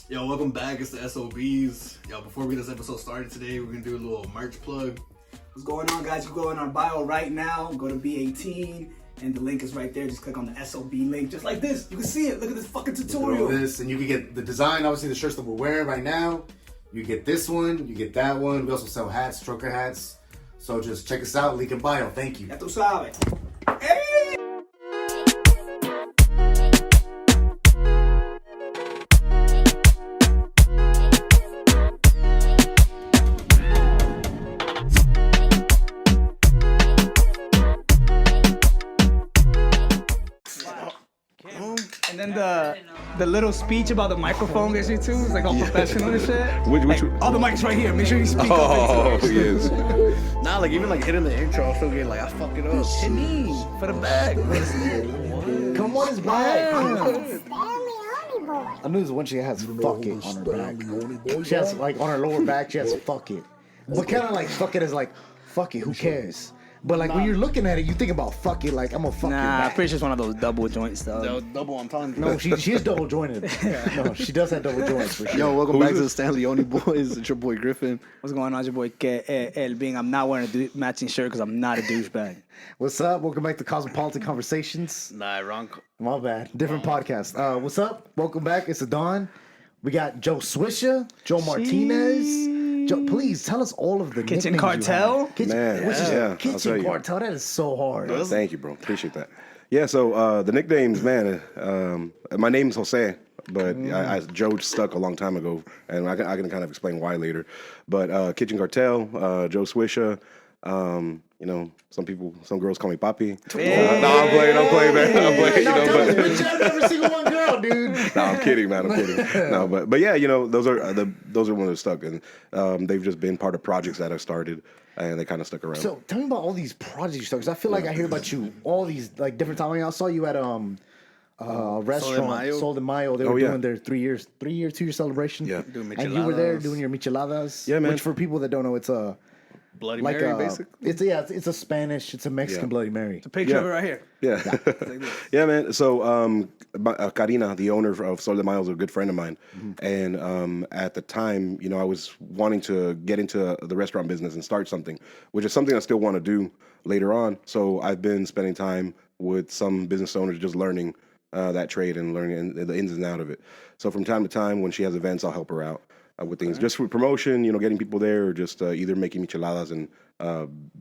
Yo, welcome back. It's the SOBs. Yo, before we get this episode started today, we're gonna do a little merch plug. What's going on, guys? You go in our bio right now, go to B18, and the link is right there. Just click on the SOB link, just like this. You can see it. Look at this fucking tutorial. This, and you can get the design, obviously the shirts that we're wearing right now. You get this one, you get that one. We also sell hats, trucker hats. So just check us out, link in bio. Thank you. Ya tú sabes. Hey! And then the little speech about the microphone gets you too. It's like all professional and shit. Which all the mics right here. Make sure you speak oh, up into it. yes. Nah, like even like hitting the intro, I still get like I fuck it up. Hit me for the bag. Come on, it's back. StanleyOni Boyz. I knew this one she has fuck it on her back. She has like on her lower back, she has fuck it. But kind of like fuck it is like, fuck it, who cares? But like when you're looking at it, you think about fuck it, like I'm gonna fuck your Nah, back. I'm pretty sure it's one of those double joint stuff. Double on time. No, she is double jointed. No, she does have double joints for sure. Yo, welcome back to the StanleyOni Boyz. It's your boy Griffin. What's going on, your boy El Being? I'm not wearing a matching shirt because I'm not a douchebag. What's up? Welcome back to Cosmopolitan Conversations. Nah, wrong. My bad. Different podcast. What's up? Welcome back. It's Adon. We got Joe Swisher, Joe Martinez. Joe, please tell us all of the Kitchen nicknames Cartel? you have. Kitchen, Man, which is yeah, I'll tell Kitchen you. Cartel. That is so hard. Thank you, bro. Appreciate that. Yeah, so the nicknames, man. My name's Jose, but Joe stuck a long time ago, and I can kind of explain why later. But Kitchen Cartel, Joe Swisher. You know, some girls call me Papi. No, I'm playing, man. I'm playing. No, tell us, bitch, I've never seen one girl, dude. No, I'm kidding, man. I'm kidding. No, but yeah, you know, those are ones that stuck, and they've just been part of projects that I started, and they kind of stuck around. So tell me about all these projects you started, because I feel like I hear about you all these like different times. I mean, I saw you at restaurant Sol de Mayo. They were doing their 2-year celebration. Yeah. And you were there doing your micheladas. Yeah, man. Which for people that don't know, it's a Bloody like Mary, basically. it's a Spanish, it's a Mexican Bloody Mary. Picture of it right here. Yeah, yeah, man. So, Karina, the owner of Sol de Mayo, is a good friend of mine, and at the time, you know, I was wanting to get into the restaurant business and start something, which is something I still want to do later on. So, I've been spending time with some business owners, just learning that trade and learning the ins and outs of it. So, from time to time, when she has events, I'll help her out with things, just for promotion, you know, getting people there, or just either making micheladas and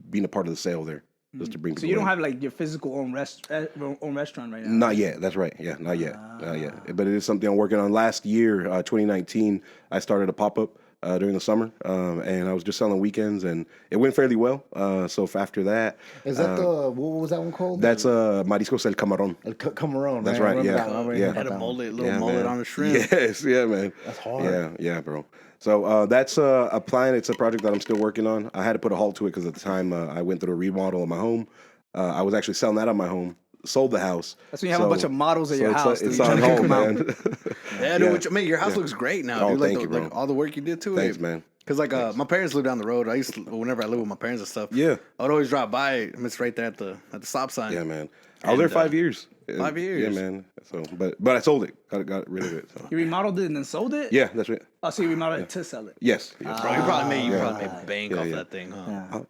being a part of the sale there. Just to bring people So you don't in. have like your physical own restaurant right now? Not yet. That's right. Yeah, not yet. Not yet. But it is something I'm working on. Last year, 2019, I started a pop-up during the summer, and I was just selling weekends, and it went fairly well. So after that, Is that what was that one called? that's Mariscos El Camarón. El Camarón. That's I right, remember yeah. that one. I remember Yeah. about Had a that one. little mullet man. on the shrimp. Yes, yeah, man. That's hard. Yeah, bro. So that's a plan. It's a project that I'm still working on. I had to put a halt to it because at the time I went through a remodel of my home. I was actually selling that on my home. Sold the house. That's when you have a bunch of models at your house. It's dude. on You're trying to home, kick 'em out. man. Yeah, dude. Which, man, your house looks great now, Oh, dude. Like, thank you, bro. like all the work you did to it. Thanks, man. Because like my parents live down the road. I used to, whenever I lived with my parents and stuff. Yeah. I'd always drive by. And it's right there at the stop sign. Yeah, man. I was there 5 years. 5 years. Yeah, man. So, but I sold it. Got rid of it. So. You remodeled it and then sold it? Yeah, that's right. Oh, so you remodeled it to sell it? Yes. Bro, you probably made bank off that thing, huh? Yeah.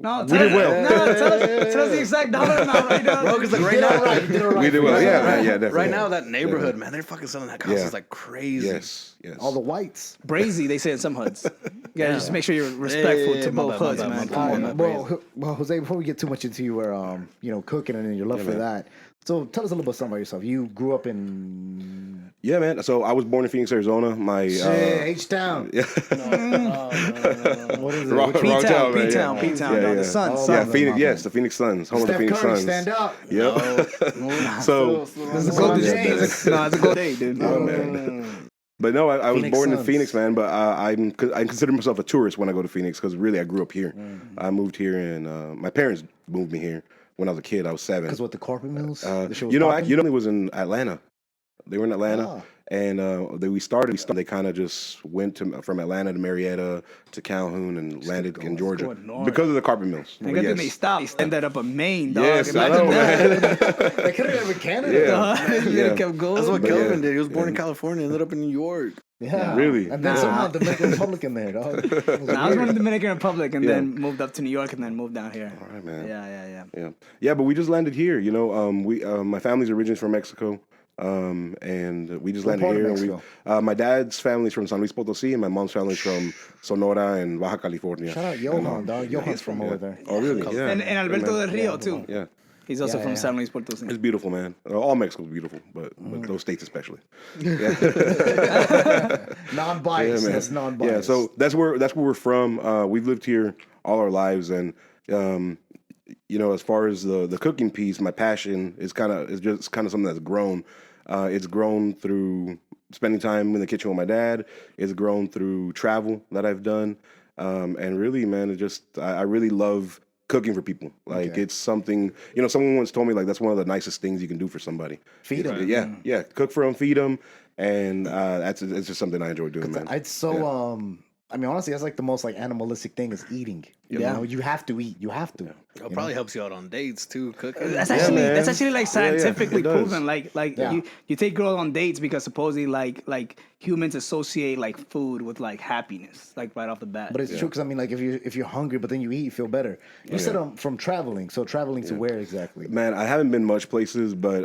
No, We did well. No, tell us the exact dollar amount right now. Bro, because like right now, You did it right. We did well. Yeah, man. Yeah, definitely. right now that neighborhood, man, they're fucking selling that house is like crazy. Yes. All the whites. Brazy, they say in some hoods. Yeah, just make sure you're respectful to my both bad, hoods, my man. bad, Come my on, bad. man. Well, Jose, before we get too much into your, cooking and your love for that, so tell us a little bit something about yourself. You grew up in Yeah, man. So I was born in Phoenix, Arizona. My H-Town. yeah. What is it? Wrong P-Town, town, man, P-Town, yeah. P-Town, Yeah, dog. yeah. The Suns. Yeah, Suns. Phoenix. Yes, the Phoenix Suns, home of the Steph Phoenix Curry, Suns. stand up. Yep. So, This is a good day. No, it's a good day, dude. oh, man. But no, I was Phoenix born in Suns. Phoenix, man. But I consider myself a tourist when I go to Phoenix because really I grew up here. I moved here, and my parents moved me here when I was a kid. I was 7. Because what, the carpet mills? The shit was You know, popping? it was in Atlanta. They were in Atlanta, And they kind of just went from Atlanta to Marietta to Calhoun and landed in Georgia because of the carpet mills. And then they stopped. Ended up in Maine, dog. Yes, I know, man. They could have been in Canada. Yeah. Kept going. That's what Kelvin did. He was born in California, ended up in New York. Yeah. Really? And then somehow Dominican Republic in there, dog. I was born in the Dominican Republic and then moved up to New York and then moved down here. All right, man. Yeah. But we just landed here. You know, my family's originally from Mexico. And we just landed here. And my dad's family's from San Luis Potosí, and my mom's family's from Sonora and Baja California. Shout out Johan, dog. Johan's from over there. Oh, really? Yeah. And Alberto del Rio, too. Yeah. He's also from San Luis Potosí. It's beautiful, man. All Mexico's beautiful, but those states especially. Non-biased. Yeah, That's non-biased. Yeah, so that's where we're from. We've lived here all our lives, and you know, as far as the cooking piece, my passion is just something that's grown. It's grown through spending time in the kitchen with my dad. It's grown through travel that I've done, and really, man, I really love cooking for people. Like it's something, you know, someone once told me like that's one of the nicest things you can do for somebody. Feed them. Yeah. Cook for them, feed them, and it's just something I enjoy doing, man. I mean, honestly, that's like the most like animalistic thing is eating. You know, you have to eat. You have to. It probably helps you out on dates too. Cooking. That's actually like scientifically proven. Like Yeah. you take girls on dates because supposedly like humans associate like food with like happiness, like right off the bat. But it's true because I mean, like if you're hungry, but then you eat, you feel better. You said from traveling. So traveling to where exactly? Man, I haven't been much places, but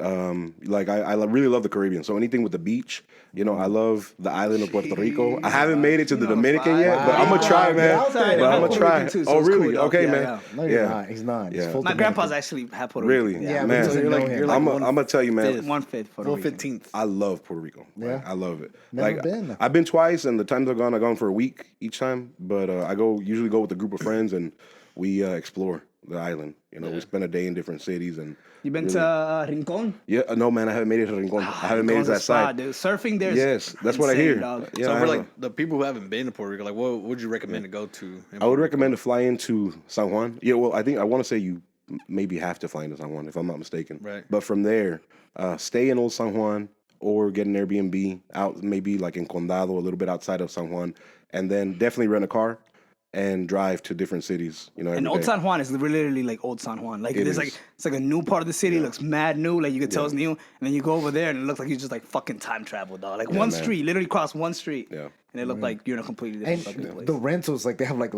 like I really love the Caribbean. So anything with the beach, you know, I love the island of Puerto Rico. I haven't made it to the Dominican yet, but I'm gonna try, man. outside. But I'm gonna try. Too, so Oh, it's really? cool, Okay, yeah, man. yeah. No, you're not. He's not. He's full My Dominican. grandpa's actually half Puerto Rican. Really? Yeah, man. so you're like I'm gonna tell you, man. 1/5 Puerto Rican. 1/15th. I love Puerto Rico. Yeah? I love it. Never been. I've been twice, and the times I've gone for a week each time. But I usually go with a group of friends, and we explore the island. You know, we spend a day in different cities, and You been to Rincon? yeah, no, man, I haven't made it to Rincon. I haven't made it to that side. Dude. Surfing there. Yes, that's what I hear. Dog. Yeah, So I for know. like the people who haven't been to Puerto Rico, like what would you recommend to go to? I would recommend to fly into San Juan. Yeah, well, I want to say you maybe have to fly into San Juan if I'm not mistaken. Right. But from there, stay in Old San Juan or get an Airbnb out maybe like in Condado, a little bit outside of San Juan, and then definitely rent a car and drive to different cities. You know, And every Old day. San Juan is like Old San Juan. Like It it's is. like it's like a new part of the city. It looks mad new. Like you could tell it's new. And then you go over there and it looks like you just like fucking time travel, dog. Like one man. street, literally cross one street. Yeah. And it looked like you're in a completely different fucking And place. the rentals, like they have like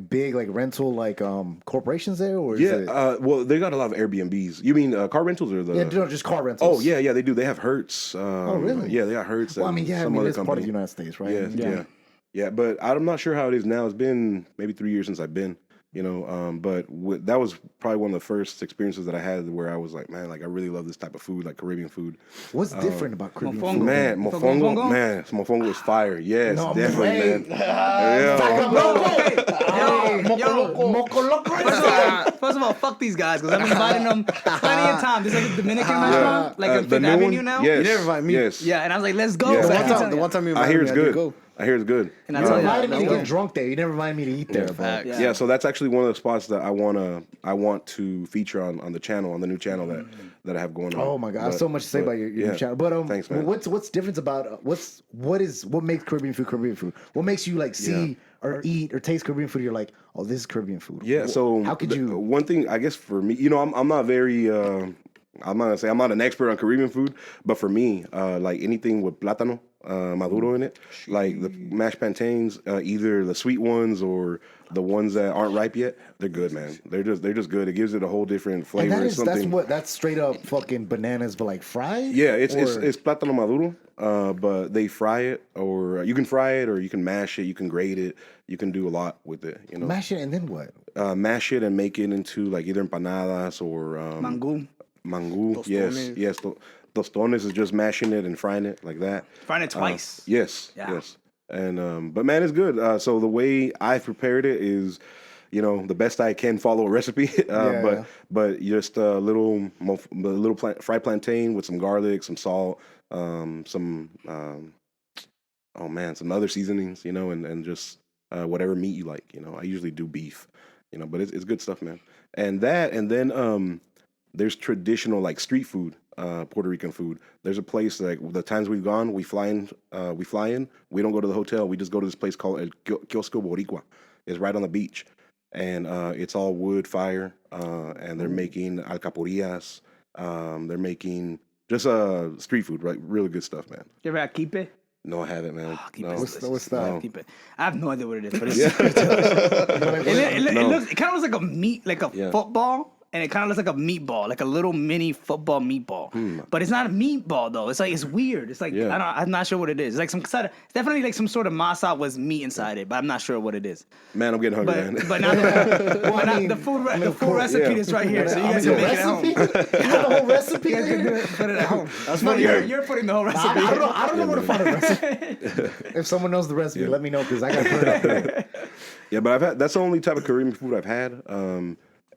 big like rental like corporations there, or is it? Well, they got a lot of Airbnbs. You mean car rentals or the? Yeah, no, just car rentals. Oh yeah, they do. They have Hertz. really? Yeah, they got Hertz. Well, I and mean, yeah, some other it's part of company. the United States, right? Yeah. But I'm not sure how it is now. It's been maybe 3 years since I've been. You know, but that was probably one of the first experiences that I had where I was like, man, like I really love this type of food, like Caribbean food. What's different about Caribbean Mofongo. food? Man, mofongo, man, mofongo is fire. Yes, definitely, man. First of all, fuck these guys because I've been inviting them plenty of times. There's like a Dominican restaurant, like on The Fifth new Avenue one? now. Yes, You never invite me. Yes. Yeah, and I was like, let's go. Yeah. So The I one keep time- telling you. One time you I invited hear me, it's I did good. go. I hear it's good. And I You tell you, invited me to let's go. get drunk there. You never invited me to eat there, bro. Facts. Yeah. So that's actually one of the spots that I want to feature on the channel, on the new channel that I have going on. Oh my god, I have But- so much to say but, about your yeah. new channel. But Thanks, man. what's different about what makes Caribbean food? What makes you like see or eat or taste Caribbean food? You're like, oh, this is Caribbean food. Yeah. So how could you? One thing I guess for me, you know, I'm not very. I'm not gonna say I'm not an expert on Caribbean food, but for me, like anything with plátano maduro in it, like the mashed plantains, either the sweet ones or the ones that aren't ripe yet, they're good, man. They're just good. It gives it a whole different flavor. And It's something. that's straight up fucking bananas, but like fried. Yeah, it's Or- plátano maduro, but they fry it, or you can fry it, or you can mash it, you can grate it, you can do a lot with it. You know, mash it and then what? mash it and make it into like either empanadas or Mango. mango. Tostones. Yes. Tostones is just mashing it and frying it like that. Frying it twice. Yes, Yeah. yes. And but man, it's good. So the way I prepared it is, you know, the best I can follow a recipe. But just a little fried plantain with some garlic, some salt, some other seasonings, you know, and just whatever meat you like. You know, I usually do beef, but it's good stuff, man. And then there's traditional like street food Puerto Rican food. There's a place like the times we've gone, we fly in. We don't go to the hotel. We just go to this place called El Kiosco Boricua. It's right on the beach, and it's all wood fire. And they're making alcaporillas. They're making just street food, right? Really good stuff, man. You ever had kipe? No, I haven't, man. No. What's that? No. Kipe. I have no idea what it is, but it's Yeah. it kind of looks like a meat, like a football. And it kind of looks like a meatball, like a little mini football meatball. But it's not a meatball though. It's like it's weird. It's like I'm not sure what it is. It's like some sort of, it's definitely like some sort of masa with meat inside it, but I'm not sure what it is. Man, I'm getting hungry, man. But not the food recipe is right here, so you guys can make it at home. You got the whole recipe there? Put it at home. That's No, funny. you're putting the whole recipe. I don't know where to find a recipe. If someone knows the recipe, let me know because I got to put it up there. Yeah, but that's the only type of Korean food I've had.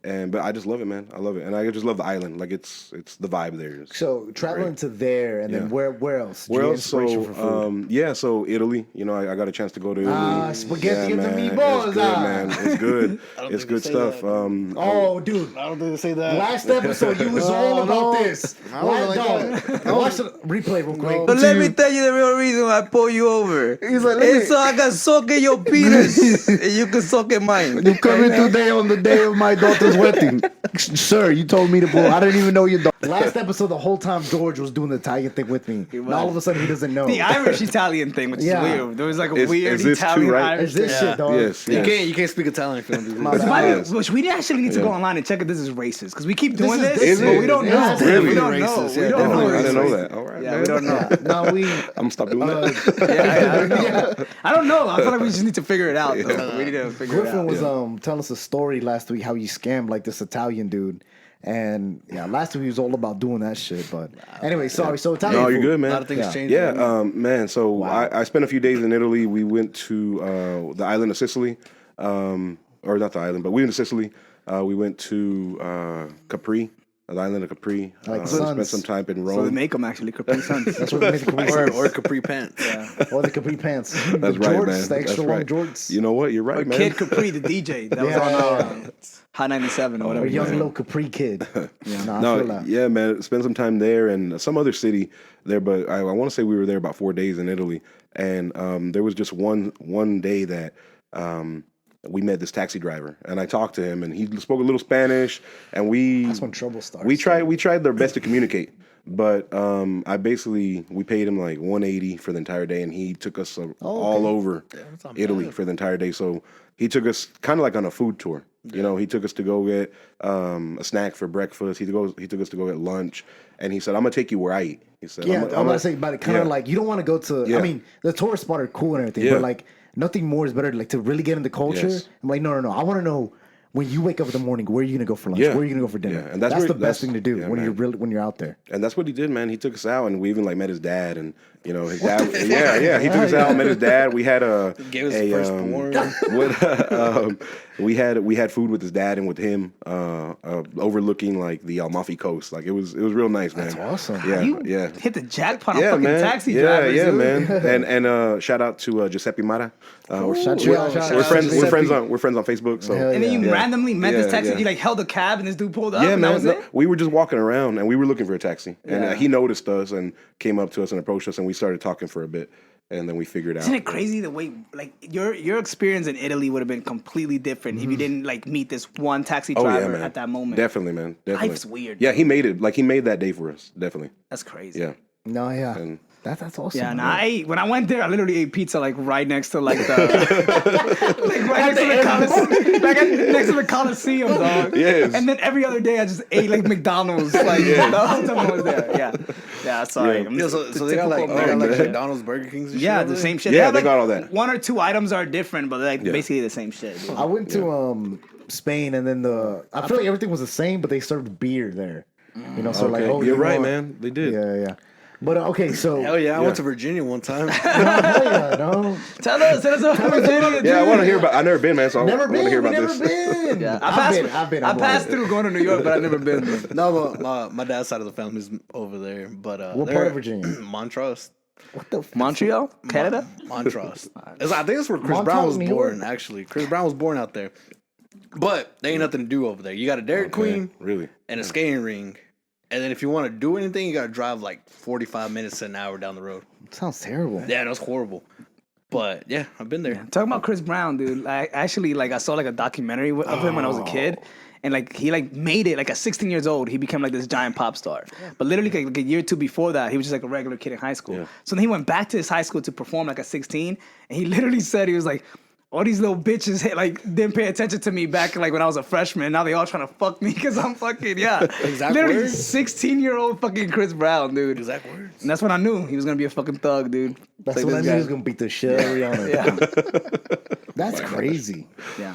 But I just love it, man. I love it, and I just love the island. Like it's the vibe there. It's So traveling great. to there, and then where else? Where Did you else? get inspiration for food? So Italy. You know, I got a chance to go to Italy. Spaghetti and the man. meatballs, It's good, man. It's good. It's good stuff. Oh, dude. I don't think they say that. Last episode, you was all about no. this. I wasn't like Watch the replay real quick. But let me tell you the real reason why I pull you over. He's like, It's so I can suck in your penis and you can suck in mine. You coming today on the day of my daughter's wedding. Sir, you told me to pull. I didn't even know your daughter. Last episode, the whole time George was doing the Italian thing with me. And all of a sudden, he doesn't know. The Irish Italian thing, which is Yeah. weird. There was like a Is weird this too, Italian right? Irish Is this thing. shit, dog? Yes. You can't speak Italian if you don't do My this. bad. By the way, Yes. which we actually need to go online and check if this is racist because we keep doing this, Is but it? we don't It know. has to We be don't racist, know. yeah, We don't know. I didn't know It's that. All right, Yeah, man. we don't know. No, we. I'm gonna stop doing that. I don't know. I feel like we just need to figure it out. Though. We need to figure it Griffin out. was telling us a story last week how he scammed like this Italian dude. And last week he was all about doing that shit. But anyway, sorry. So Italian No, you're food. good, A man. lot of things change. Yeah, man. So I spent a few days in Italy. We went to the island of Sicily, or not the island, but we went to Sicily. We went to Capri, the island of Capri. Like spent Suns. some time in So they Rome. make them actually Capri Suns. That's what makes it Or capri pants. Or the capri pants. That's the right, jorts, man. The extra That's long right. jorts. You know what? You're right, man. Kid Capri, the DJ. That was Yeah. on Hot 97 or Or whatever. young little capri kid. I feel No, that. yeah, man. Spent some time there and some other city there, but I want to say we were there about 4 days in Italy, and there was just one day that we met this taxi driver, and I talked to him, and he spoke a little Spanish, and That's when trouble starts. we tried their best to communicate, but we paid him like $180 for the entire day, and he took us all over Italy for the entire day. So he took us kind of like on a food tour. You know, he took us to go get a snack for breakfast. He took us to go get lunch, and he said, "I'm gonna take you where I eat." He said, Yeah, I'm gonna say, but kind of like you don't want to go to. Yeah. I mean, the tourist spot are cool and everything, Yeah. but like nothing more is better. Like to really get into culture. Yes. I'm like, no. I want to know when you wake up in the morning, where are you gonna go for lunch? Yeah. Where are you gonna go for dinner? Yeah, and that's the where- best that's- thing to do yeah, when man. when you're out there. And that's what he did, man. He took us out, and we even like met his dad, and you know his dad. Yeah. He took us out, met his dad. We had Gave us firstborn. we had food with his dad and with him, overlooking like the Amalfi Coast. Like it was real nice, man. That's awesome. Yeah, You yeah. hit the jackpot on Yeah, fucking man. taxi drivers, yeah, dude. man. And shout out to Giuseppe Mara. We're Shout friends. out We're Giuseppe. friends on Facebook. So Hell And then you Yeah. randomly met this Yeah, taxi. yeah. You like held a cab and this dude pulled up. yeah, and man. That was No, it? we were just walking around and we were looking for a taxi, and Yeah. he noticed us and came up to us and approached us, and we started talking for a bit, and then we figured out. Isn't it crazy the way like your experience in Italy would have been completely different if you didn't like meet this one taxi Oh yeah, driver man. at that moment? Definitely, man. Definitely. Life's weird. Yeah, he made it. Like he made that day for us. Definitely. That's crazy. Yeah. No, yeah, And- that's awesome. Yeah, man. and when I went there, I literally ate pizza like right next to like the like right next to the Coliseum, next to the Coliseum, dog. Yes. And then every other day, I just ate like McDonald's, like the whole time I was there. Yeah. Sorry. Yeah. I'm Yeah, just so the they got like, typical American shit. McDonald's, Burger Kings, and shit. Yeah, over the there? same shit. Yeah, have, they like, got all that. One or two items are different, but like basically the same shit. Dude. I went to Spain, and then I feel like everything was the same, but they served beer there. You know, so like, Okay. oh, You're you right, want- man. They did. Yeah. But okay, so Hell yeah, I went to Virginia one time. no, Tell us about Virginia. Yeah, I want to hear about. I've never been, man. So I never want to been. hear We about never this. been. Yeah, I've been. I passed through going to New York, but I've never been. No, but my dad's side of the family's over there. But What they're- part of Virginia? Montrose. What the? Montreal, Canada. Montrose. I think it's where Chris Montrose, Brown was New born, York? actually. Chris Brown was born out there. But there ain't nothing to do over there. You got a Dairy Queen Really? and a skating ring. And then if you want to do anything, you got to drive like 45 minutes to an hour down the road. Sounds terrible. Yeah, that's horrible. But yeah, I've been there. Talking about Chris Brown, dude. I actually I saw like a documentary of him when I was a kid. And like he like made it like at 16 years old, he became like this giant pop star. But literally like a year or two before that, he was just like a regular kid in high school. Yeah. So then he went back to his high school to perform like at 16, and he literally said he was like, all these little bitches like didn't pay attention to me back like when I was a freshman. Now they all trying to fuck me because I'm fucking Exact literally words. 16-year-old fucking Chris Brown, dude. Exact words. And that's when I knew he was gonna be a fucking thug, dude. That's like when I this knew guy. he was gonna beat the shit out of Rihanna. Yeah, That's crazy. yeah.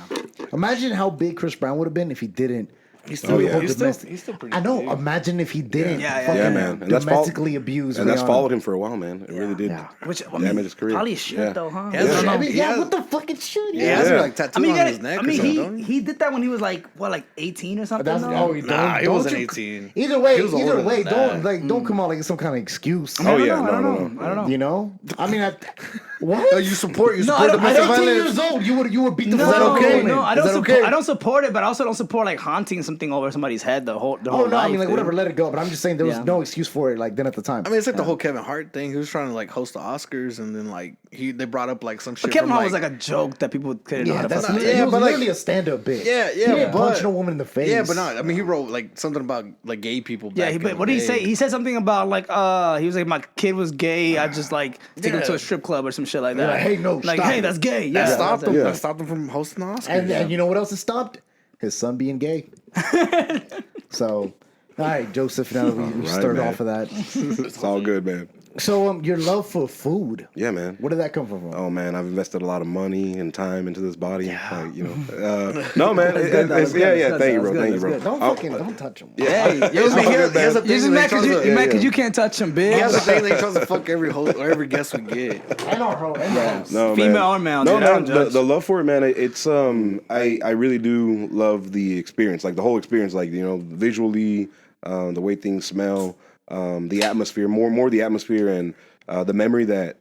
Imagine how big Chris Brown would have been if he didn't. He's still, he's still pretty I know. big. Imagine if he didn't. Yeah, fucking Yeah, man. And that's domestically abuse. And that's Rihanna. followed him for a while, man. It really did. Yeah. Which I Damage mean, his career. probably should Yeah. though, huh? He has I a- mean, he yeah, has- what the fuck it should? He has Yeah. like tattoos I mean, on his neck or something, don't he did that when he was like 18 or something. That's though? Nah, he wasn't 18. Either way, He was older than don't that. don't come out like some kind of excuse. Oh, yeah. I don't No. know. I don't know. You know, I mean, what? You support I domestic don't- At 18 violence. years old, you would beat the No, fuck out of a okay? woman. no, I Is don't that support. okay? I don't support it, but I also don't support like haunting something over somebody's head the whole Oh no, I life, mean like dude. whatever, let it go. But I'm just saying there was Yeah. no excuse for it like then at the time. I mean, it's like the whole Kevin Hart thing. He was trying to like host the Oscars, and then like they brought up like some shit. But Kevin from, Hart was like a joke that people couldn't know how yeah, to that's fucking it yeah, was but, like- literally a stand-up bit. Yeah, He ain't but- punching a woman in the face. Yeah, but not. I mean, he wrote like something about like gay people. Yeah, back in but the what did he day. say? He said something about like he was like my kid was gay. I just like take him to a strip club or some shit like that. like, hey, no, like stop hey, it. that's gay. That Yeah, stopped that's him. it. That stopped him from hosting the Oscars. And you know what else it stopped? His son being gay. So, all right, Joseph. Now that we Right, stirred man. off of that. It's all good, man. So, your love for food. Yeah, man. Where did that come from? Oh man, I've invested a lot of money and time into this body. Like, you know, no man, That's good, yeah. that's Thank you, good, bro. Thank you, that's bro. Don't touch him. Hey, He has a you're thing just that mad he because tries to- you mad 'cause you can't touch him, He has a bitch. thing that he tries to fuck every host or every guest we get. I know, bro. No, Female man. or male, No, dude, I man. don't judge. The love for it, man. It's I really do love the experience, like the whole experience, like you know, visually, the way things smell, the atmosphere, more the atmosphere and the memory that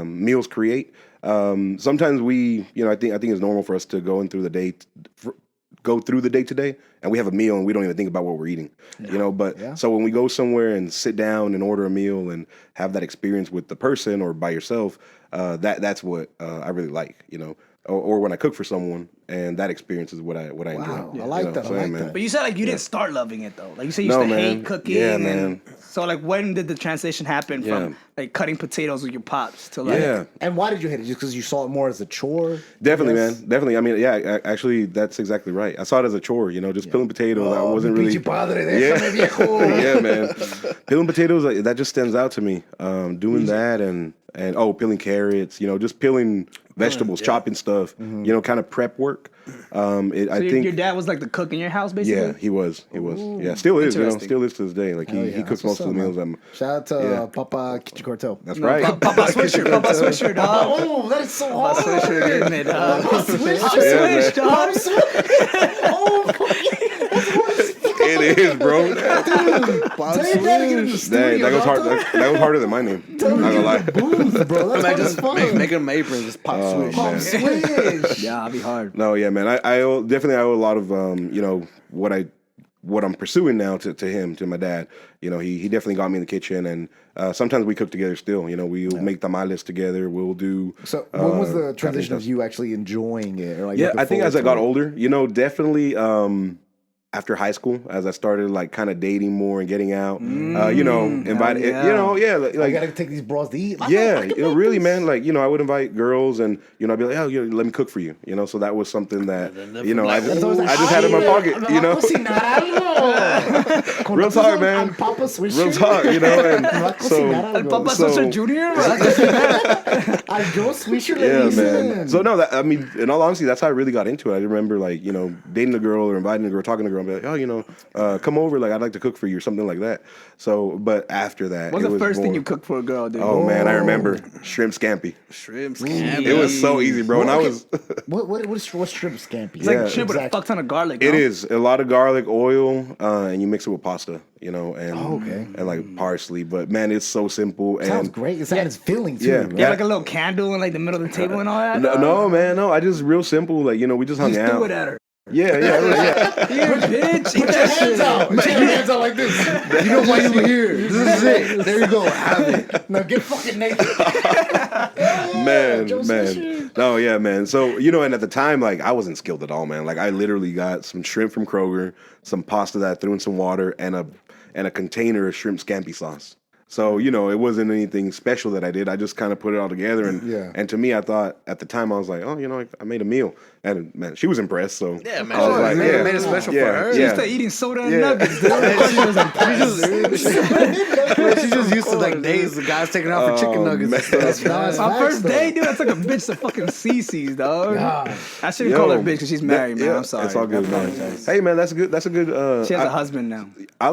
meals create. Sometimes we, you know, I think it's normal for us to go through the day to day, and we have a meal and we don't even think about what we're eating, you know. But so when we go somewhere and sit down and order a meal and have that experience with the person or by yourself, that's what I really like, you know. Or when I cook for someone, and that experience is what I enjoy. I like You know that. what I'm I saying, like man? that. But you said like you didn't start loving it though. Like you said you No, used to man. hate cooking. Yeah, and man. So like when did the transition happen Yeah. from like cutting potatoes with your pops to like Yeah. And why did you hate it? Just because you saw it more as a chore? Definitely, Yes? man. Definitely. I mean, yeah. Actually, that's exactly right. I saw it as a chore. You know, just peeling potatoes. I wasn't really. Pinche padre, déjame, viejo. Yeah, man. Peeling potatoes, like, that just stands out to me. Doing that and peeling carrots. You know, just peeling vegetables, chopping stuff. Mm-hmm. You know, kind of prep work. I So think. your dad was like the cook in your house basically? Yeah, he was. Yeah, still is. You know, Interesting. still is to this day. Like he Yeah, cooks that's most what's of the up, meals. man. Shout out to Papa Kitchen Cartel. That's right. Papa Swisher, Papa Swisher, dog. Oh, that is so hard. Papa Swisher getting it, dog. Papa Yeah, Swish, dog. It is, bro. Tell your dad to get in the studio. Dang, that goes hard. dog. That was harder than my name. Not gonna lie. Booth, bro. That's hard as fuck. Make him an apron, just pop switch. Pop swish. Yeah, I'll be hard. No, yeah, man. I owe, definitely I owe a lot of you know, what I'm pursuing now to him, to my dad. You know, he definitely got me in the kitchen, and sometimes we cook together still. You know, we'll make tamales together. We'll do. So when was the kind transition of stuff. you actually enjoying it? Or like Yeah, looking I think forward as I to got it? older, you know, definitely after high school, as I started like kind of dating more and getting out, you know, invited, yeah. you know, yeah, I like. gotta take these bras to eat. Yeah, you know, really, man. Like, you know, I would invite girls, and you know, I'd be like, "Oh, you know, let me cook for you." You know, so that was something that you know, I just had in my pocket. You know, real talk, man. Papa Swisher. Real talk, you know, and so Papa So- Swisher Jr.? I go Swisher. yeah, man. So no, that I mean, in all honesty, that's how I really got into it. I remember like, you know, dating a girl or inviting a girl, talking to a girl, and be like, "Oh, you know, come over, like I'd like to cook for you," or something like that. So, but after that, What's it the was first thing more- you cooked for a girl, dude? Oh man, I remember shrimp scampi. Shrimps. It was so easy, bro. And I was. What's shrimp scampi? It's like Yeah, shrimp with a fuck ton of garlic. It no? is a lot of garlic, oil, and you mix it with pasta, you know, and okay. and like parsley. But man, it's so simple. And Sounds great. It's it's filling too. Yeah. right? You have like a little candle in like the middle of the table and all that? no, man, no. I just real simple. Like, you know, we just hung You out. threw it at her. Yeah. Here, bitch. Eat that shit. Put your hands out like this. You know why you were here. This is it. There you go. Have it. Now get fucking naked. Man. No, yeah, man. So, and at the time, like, I wasn't skilled at all, man. Like, I literally got some shrimp from Kroger, some pasta that I threw in some water, and a container of shrimp scampi sauce. So, it wasn't anything special that I did. I just kind of put it all together. And to me, I thought, at the time, I was like, oh, I made a meal. And, man, she was impressed, so. Yeah, man. I was like, made it special for her. She used to eating soda and nuggets, dude. She's just used to, like, days the guys taking out for chicken nuggets and stuff. My first day, dude, I took a bitch to fucking CC's, dog. I shouldn't call her bitch because she's married, man. I'm sorry. It's all good, man. Hey, man, that's good. That's a good. She has a husband now. I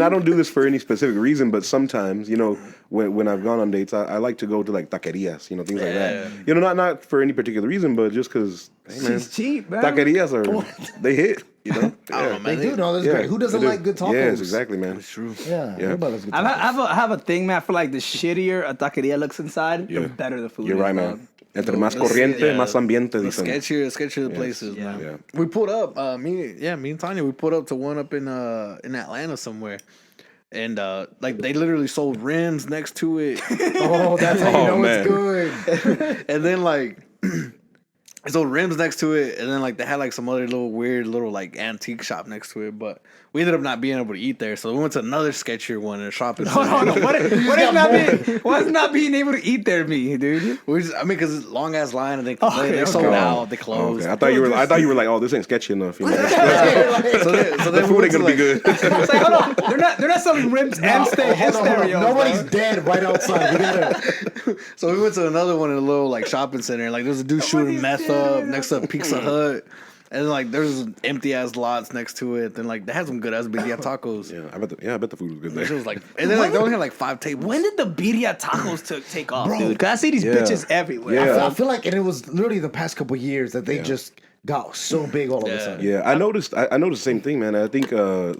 don't do this for any specific reason, but sometimes, when I've gone on dates, I like to go to like taquerias, things like that. Not for any particular reason, but just because, hey, man, she's cheap, man. Taquerias they hit, I don't know, man. They do. No, that's great. Who doesn't like good tacos? Yes, exactly, man. It's true. Yeah, everybody loves good tacos. I have a thing, man, for like the shittier a taqueria looks inside, the better the food is. You're right, man. Entre más corriente, más ambiente. The sketchier the places. Yeah. We pulled up. Me and Tanya. We pulled up to one up in Atlanta somewhere, and like they literally sold rims next to it. Oh, that's how you know it's good. And then like. So rims next to it, and then like they had like some other little weird little like antique shop next to it, but we ended up not being able to eat there, so we went to another sketchier one in a shopping center. Hold on, what's not being able to eat there mean, dude? Because it's long ass line, and they sold out, they closed. Okay. I thought you were like, oh, this ain't sketchy enough. So the food ain't gonna be good. It's like, hold on, they're not selling rims and stereo. Nobody's dead right outside. We gotta. So we went to another one in a little like shopping center. Like there's a dude shooting meth up next to Pizza Hut. And like there's empty ass lots next to it. Then like they had some good ass birria tacos. Yeah, I bet the food was good there. It was like, and then like they only had like 5 tables. When did the birria tacos take off, dude? Cause I see these bitches everywhere. Yeah. I feel like, and it was literally the past couple years that they just got so big all of a sudden. Yeah, I noticed the same thing, man. I think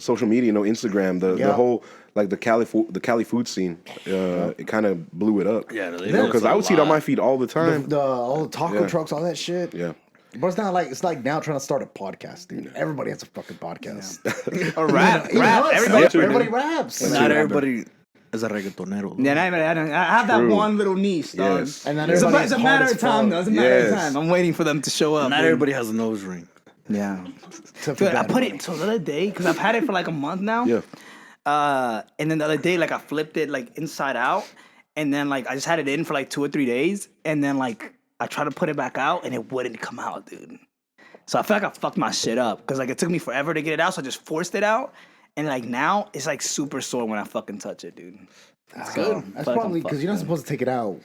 social media, Instagram, the whole like the Cali food scene, it kind of blew it up. Yeah, because I would see it on my feed all the time. All the taco trucks, all that shit. Yeah. But it's not like now trying to start a podcast, dude. Everybody has a fucking podcast. A rap. Everybody raps. Not everybody is a reggaetonero. Yeah, I have that one little niche, dog. Yes. And It's a matter of time, though. It's a matter of time. I'm waiting for them to show up. Not everybody has a nose ring. Yeah. Dude, I put it until the other day because I've had it for like a month now. Yeah. And then the other day, like I flipped it like inside out, and then like I just had it in for like 2 or 3 days, and then like I tried to put it back out, and it wouldn't come out, dude. So I feel like I fucked my shit up because like it took me forever to get it out, so I just forced it out, and like now it's like super sore when I fucking touch it, dude. That's good. That's probably because you're not supposed to take it out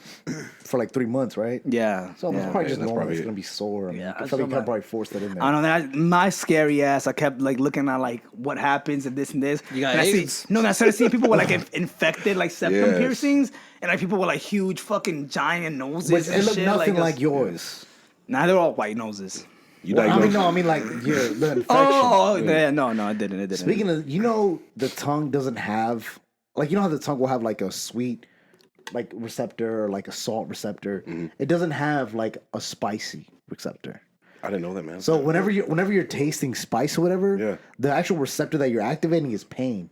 for like 3 months, right? Yeah. So it's probably just normal. probably It's it. gonna be sore. I mean, Yeah, I feel like you probably forced that in there. I don't know. My scary ass. I kept like looking at like what happens and this and this. You got and AIDS? I started seeing people with like infected like septum Yes. piercings, and like people with like huge fucking giant noses. But and it looked shit. nothing like us. yours. Nah, they're all white noses. You Well, diagnosed? I mean like the infection. Oh, yeah, no, I didn't. It didn't. Speaking of, the tongue doesn't have like how the tongue will have like a sweet like receptor or like a salt receptor. It doesn't have like a spicy receptor. I didn't know that, man. So whenever you're tasting spice or whatever, the actual receptor that you're activating is pain.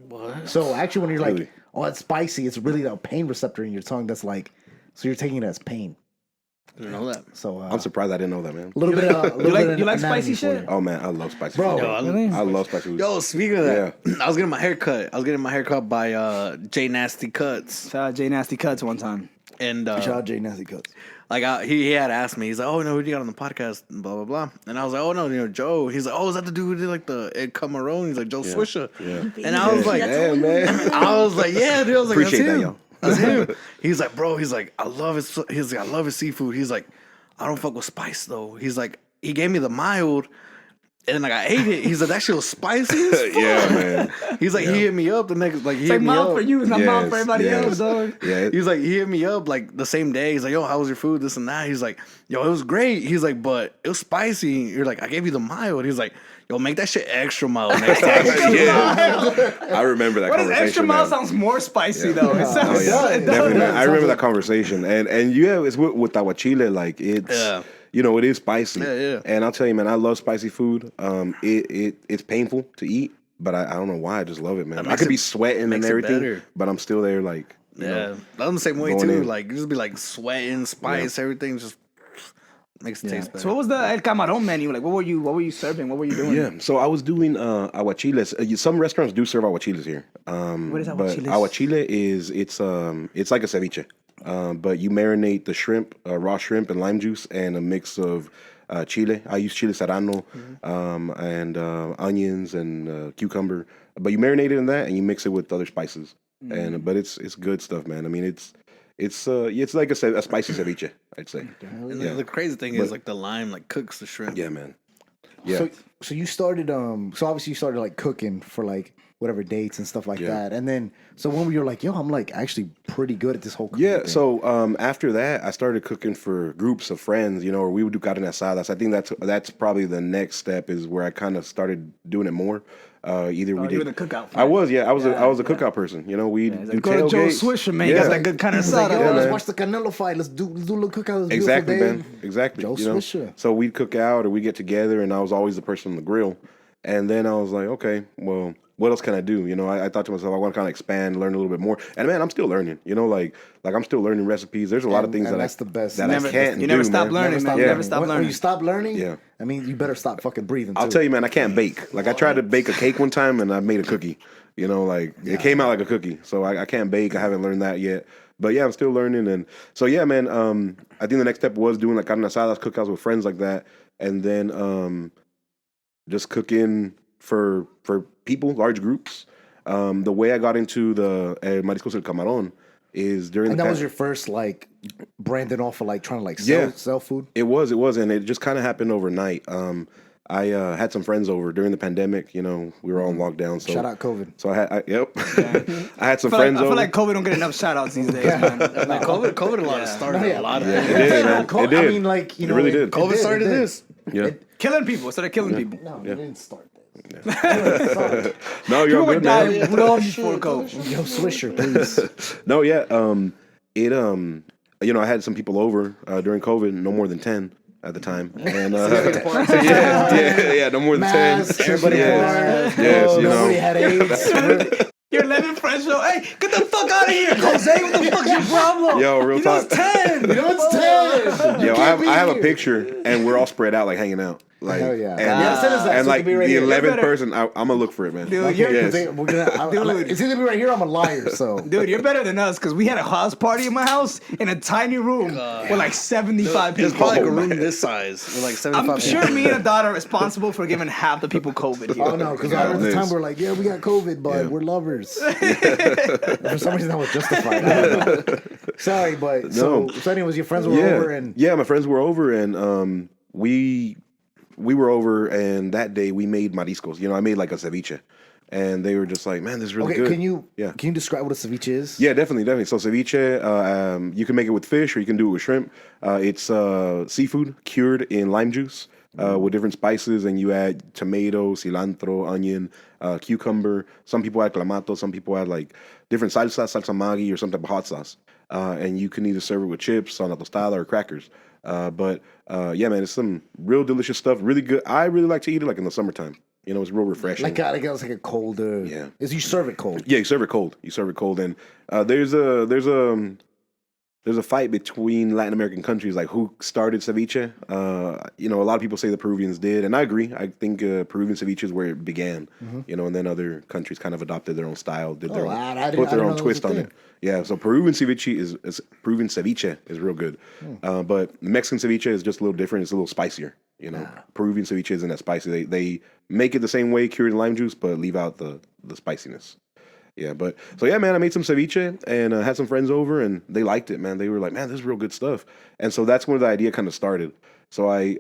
What? So actually, when you're like, Really? oh, it's spicy, it's really a pain receptor in your tongue. That's like, so you're taking it as pain. I didn't know that. So I'm surprised I didn't know that, man. a little bit. You like spicy shit? Oh man, I love spicy Bro, food. Yo, I love spicy food. Yo, speaking of that, I was getting my hair cut. I was getting my hair cut by J Nasty Cuts. Shout out J Nasty Cuts one time. And Shout out Jay Nasty Cuts. like he had asked me, he's like, oh no, who do you got on the podcast? And blah blah blah. And I was like, oh no, Joe. He's like, oh, is that the dude who did like the Ed Camarone? He's like, Joe Swisher. Yeah. And I was like, Damn, man. I was like, yeah, dude. I was like, Appreciate that's that, him. That's him. He's like, bro. He's like, I love his. He's like, I love his seafood. He's like, I don't fuck with spice though. He's like, he gave me the mild, and then like I ate it. He's like, that shit was spicy. As fuck. Yeah, man. He's like, he hit me up the next, like he It's hit like me mom up. for you, it's not mom for Yes, everybody yes. else, dog. Yeah. He's like, he hit me up like the same day. He's like, yo, how was your food? This and that. He's like, yo, it was great. He's like, but it was spicy. You're like, I gave you the mild. He's like, yo, make that shit extra mild next time. I remember that What is conversation. extra mild man. sounds more spicy though. It sounds Oh, yeah. it does. Definitely, man. I remember that conversation, and it's with aguachile. Like it's you know, it is spicy. Yeah. And I'll tell you, man, I love spicy food. It's painful to eat, but I don't know why. I just love it, man. I could be sweating and everything, but I'm still there, like, you know, I'm the same way going too. in. Like you just be like sweating, spice, everything just makes it taste better. So what was the El Camarón menu? Like, what were you serving? What were you doing? Yeah, so I was doing aguachiles. Some restaurants do serve aguachiles here. What is But aguachiles? aguachile it's like a ceviche, but you marinate the shrimp, raw shrimp, and lime juice, and a mix of chile. I use chile serrano, and onions and cucumber. But you marinate it in that, and you mix it with other spices. But it's good stuff, man. I mean, it's like a spicy ceviche, I'd say. And the crazy thing is like the lime like cooks the shrimp. Yeah, man. Yeah. So you started so obviously you started like cooking for like whatever dates and stuff like that. And then so when you were like, yo, I'm like actually pretty good at this whole cooking thing. So after that, I started cooking for groups of friends, you know, or we would do carne asadas. I think that's probably the next step is where I kind of started doing it more. Either we you did were the cookout. I was a cookout person. You know, we do Go to Joe tailgates. Swisher, man. You got that good kind of It's like, asada. yo, let's man. watch the Canelo fight. Let's do a little cookout. This Exactly, beautiful man. day. Exactly. Joe you know? Swisher. So we'd cook out or we'd get together, and I was always the person on the grill. And then I was like, okay, well, what else can I do? You know, I thought to myself, I want to kind of expand, learn a little bit more. And man, I'm still learning. You know, like I'm still learning recipes. There's a lot of things and that that's the best. that Never- I can't you do. never stop man. learning, man. Never Never stop When learning. you stop learning, Yeah. I mean, you better stop fucking breathing. I'll tell you, man, I can't bake. Like I tried to bake a cake one time, and I made a cookie. You know, like it came out like a cookie. So I can't bake. I haven't learned that yet. But yeah, I'm still learning. And so yeah, man. I think the next step was doing like carne asadas, cookouts with friends like that, and then just cooking for people, large groups. The way I got into the Mariscos El Camarón is during And the that was your first like branding off of like trying to like sell food. It was, and it just kind of happened overnight. I had some friends over during the pandemic. You know, we were all in lockdown. So Shout out COVID. So I had some I friends feel over. like COVID don't get enough shout outs these days, man. Like, COVID started a lot of it things. did, man. It did. I mean, like you It know, really did. COVID started this. Yeah. killing people. It started killing people. No, you didn't start this. No, you're People all were good, man. dying long before COVID. Yo, Swisher, please. No, yeah. You know, I had some people over during COVID, no more than 10 at the time, and yeah, no more than 10. Masks, everybody Yes, wore. yes, you Nobody know. had AIDS. You're 11 friends show. Hey, get the fuck out of here, Jose. What the fuck's your problem? Yo, real You know talk. it's 10. You know it's 10. Yo, can't be I have a here. picture, and we're all spread out, like hanging out. Like, Hell yeah. And, Yeah, send us that and so it like can be right the here. 11th better- person, I'm gonna look for it, man. Dude, you're- Yes. We're gonna, it's either be right here or I'm a liar. So Dude, you're better than us because we had a house party in my house in a tiny room with like 75 It's people. probably like a room this size with like 75 I'm sure me and Adad are responsible for giving half the people COVID here. oh no, because Yeah, at the it time is. we're like, yeah, we got COVID, but Yeah. we're lovers. For some reason that was justified. I don't know. Sorry, but so anyways, your friends were over and yeah, my friends were over, and we were over, and that day we made mariscos. You know, I made like a ceviche, and they were just like, "Man, this is really okay, good." can you Yeah. describe what a ceviche is? Yeah, definitely. So ceviche, you can make it with fish or you can do it with shrimp. It's seafood cured in lime juice with different spices, and you add tomato, cilantro, onion, cucumber. Some people add clamato. Some people add like different salsa Maggi, or some type of hot sauce. And you can either serve it with chips on a tostada or crackers. Yeah, man, it's some real delicious stuff. Really good. I really like to eat it like in the summertime. You know, it's real refreshing. Like it's like a colder. Yeah. Is you serve it cold? Yeah, you serve it cold. And there's a fight between Latin American countries, like who started ceviche. You know, a lot of people say the Peruvians did, and I agree. I think Peruvian ceviche is where it began. You know, and then other countries kind of adopted their own style, did their put their own twist on it. Yeah, so Peruvian ceviche is real good. But Mexican ceviche is just a little different. It's a little spicier. You know, Peruvian ceviche isn't that spicy. They make it the same way, cured in lime juice, but leave out the spiciness. Yeah, but so yeah, man, I made some ceviche and had some friends over, and they liked it, man. They were like, "Man, this is real good stuff." And so that's where the idea kind of started. So I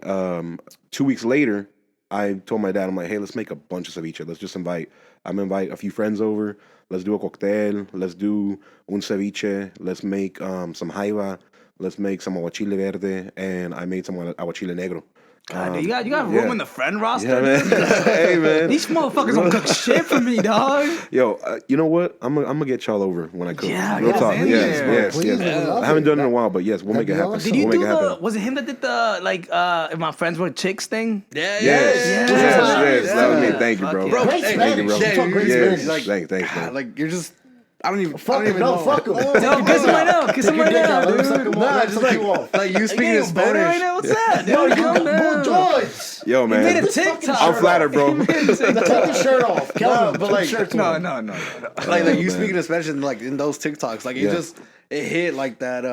2 weeks later, I told my dad, I'm like, "Hey, let's make a bunch of ceviche. Let's just invite a few friends over. Let's do a cocktail. Let's do un ceviche. Let's make some jaiba. Let's make some aguachile verde." And I made some aguachile negro. God, dude, you got room in the friend roster. Yeah, man. Dude? Hey, man. These motherfuckers don't cook shit for me, dog. Yo, you know what? I'm gonna get y'all over when I cook. Yeah, Real get talk. us in Yes, there. yes, Please, yes. we would love I haven't it. done it in a while, but yes, we'll make it happen. awesome. Did you We'll do make it the? happen. Was it him that did the if my friends were chicks thing? Yeah, Yes, that was me. Yeah. Thank you, bro. Fuck Great Hey, Thank you, bro. Spanish. You talk great Yes, Spanish. thanks, man. like you're just. I don't even. Fuck I don't him. even No, know. fuck him. No, kiss him right now. Kiss him right now, Let him suck dude. him off. Nah, Let him just suck you off. like you You speaking in getting boner right Spanish. now? What's that? Yo, you Calm got down. Joyce. Yo, You made man. a TikTok. I'm flattered, bro. Take the shirt off. Kelvin, but put like- the shirt No, on. no. Like Oh, you man. speaking in Spanish and like in those TikToks, like Yeah. it hit like that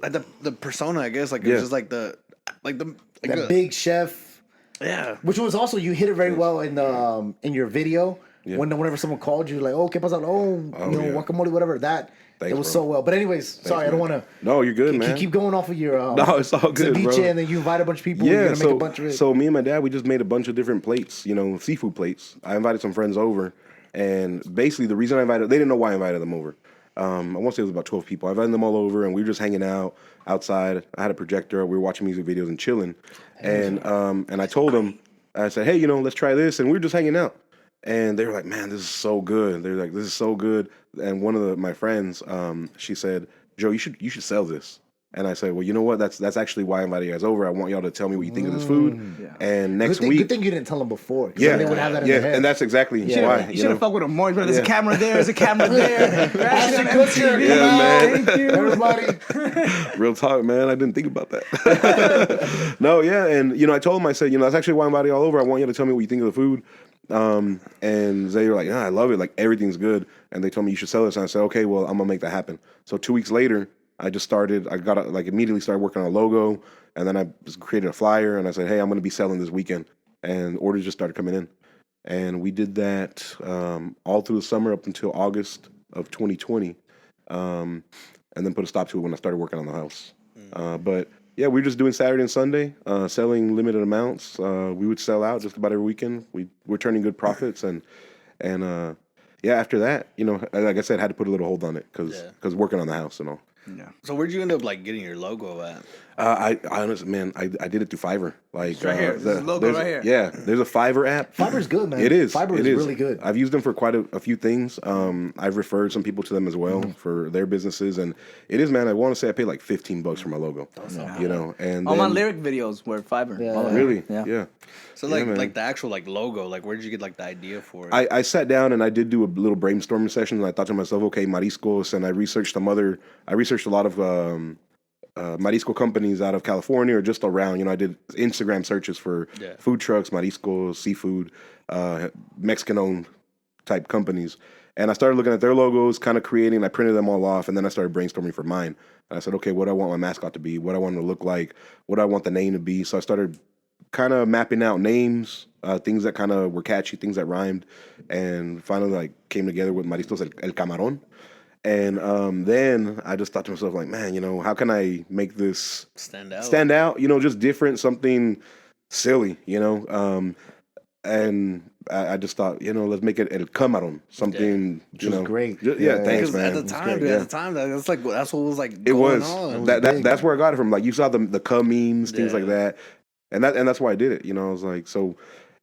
like the persona, I guess, like it Yeah. was just like the That big chef, yeah. which was also you hit it very well in your video. Yeah. Whenever someone called you, like, oh, ¿qué pasa? Oh, you know, yeah. guacamole, whatever. That Thanks, it was bro. so well. But anyways, sorry, I don't want to. No, you're good, man. Keep going off of your. No, it's all good, ceviche, bro. and then you invite a bunch of people. You're Yeah, gonna make a bunch of it. so me and my dad, we just made a bunch of different plates, you know, seafood plates. I invited some friends over, and basically the reason I invited, they didn't know why I invited them over. I want to say it was about 12 people. I invited them all over, and we were just hanging out outside. I had a projector. We were watching music videos and chilling. And I told them, I said, hey, you know, let's try this. And we were just hanging out. And they were like, man, this is so good. They're like, this is so good. And one of my friends, she said, Joe, you should sell this. And I said, well, you know what? That's actually why I invited you guys over. I want y'all to tell me what you think of this food. And next week, Good thing you didn't tell them before. 'Cause yeah, then they would have that in their head. and that's exactly why. You should have fucked with him more. There's a camera there. There's a camera there. Ashton Kutcher, Yeah, man. Thank you. everybody. Real talk, man. I didn't think about that. No, yeah, and you know, I told them, I said, you know, that's actually why I'm inviting you all over. I want you to tell me what you think of the food. And they were like, yeah, I love it. Like everything's good. And they told me you should sell this. And I said, okay, well, I'm gonna make that happen. So 2 weeks later, I immediately started working on a logo, and then I just created a flyer, and I said, hey, I'm gonna be selling this weekend, and orders just started coming in, and we did that all through the summer up until August of 2020, and then put a stop to it when I started working on the house. But yeah, we were just doing Saturday and Sunday, selling limited amounts. We would sell out just about every weekend. We're turning good profits, and yeah, after that, you know, like I said, had to put a little hold on it because working on the house and all. Yeah. So where'd you end up like getting your logo at? I honestly, man, I did it through Fiverr. Like right here. This is the logo there's- right here. Yeah, there's a Fiverr app. Fiverr's good, man. It is. Fiverr It is really good. I've used them for quite a few things. I've referred some people to them as well for their businesses, and it is, man. I want to say I paid like $15 for my logo. You know, and All my then- lyric videos were Fiverr. Yeah. All of them. really, Yeah. yeah. So Yeah, man. like the actual like logo, like where did you get like the idea for it? I sat down and I did do a little brainstorming session, and I thought to myself, okay, mariscos, and I researched a lot of marisco companies out of California or just around. You know, I did Instagram searches for food trucks, mariscos, seafood, Mexican-owned type companies. And I started looking at their logos, kind of creating, I printed them all off, and then I started brainstorming for mine. And I said, okay, what do I want my mascot to be? What do I want it to look like? What do I want the name to be? So I started kind of mapping out names, things that kind of were catchy, things that rhymed, and finally like came together with Mariscos El Camarón. And then I just thought to myself, like, man, you know, how can I make this stand out? You know, just different, something silly, you know. And I just thought, you know, let's make it El Camarón, something, you know. great. Yeah, thanks, Because man. at the It's time, great, that's what was like. it going was. on. That's where I got it from. Like you saw the memes, things like that, and that's why I did it. You know, I was like, so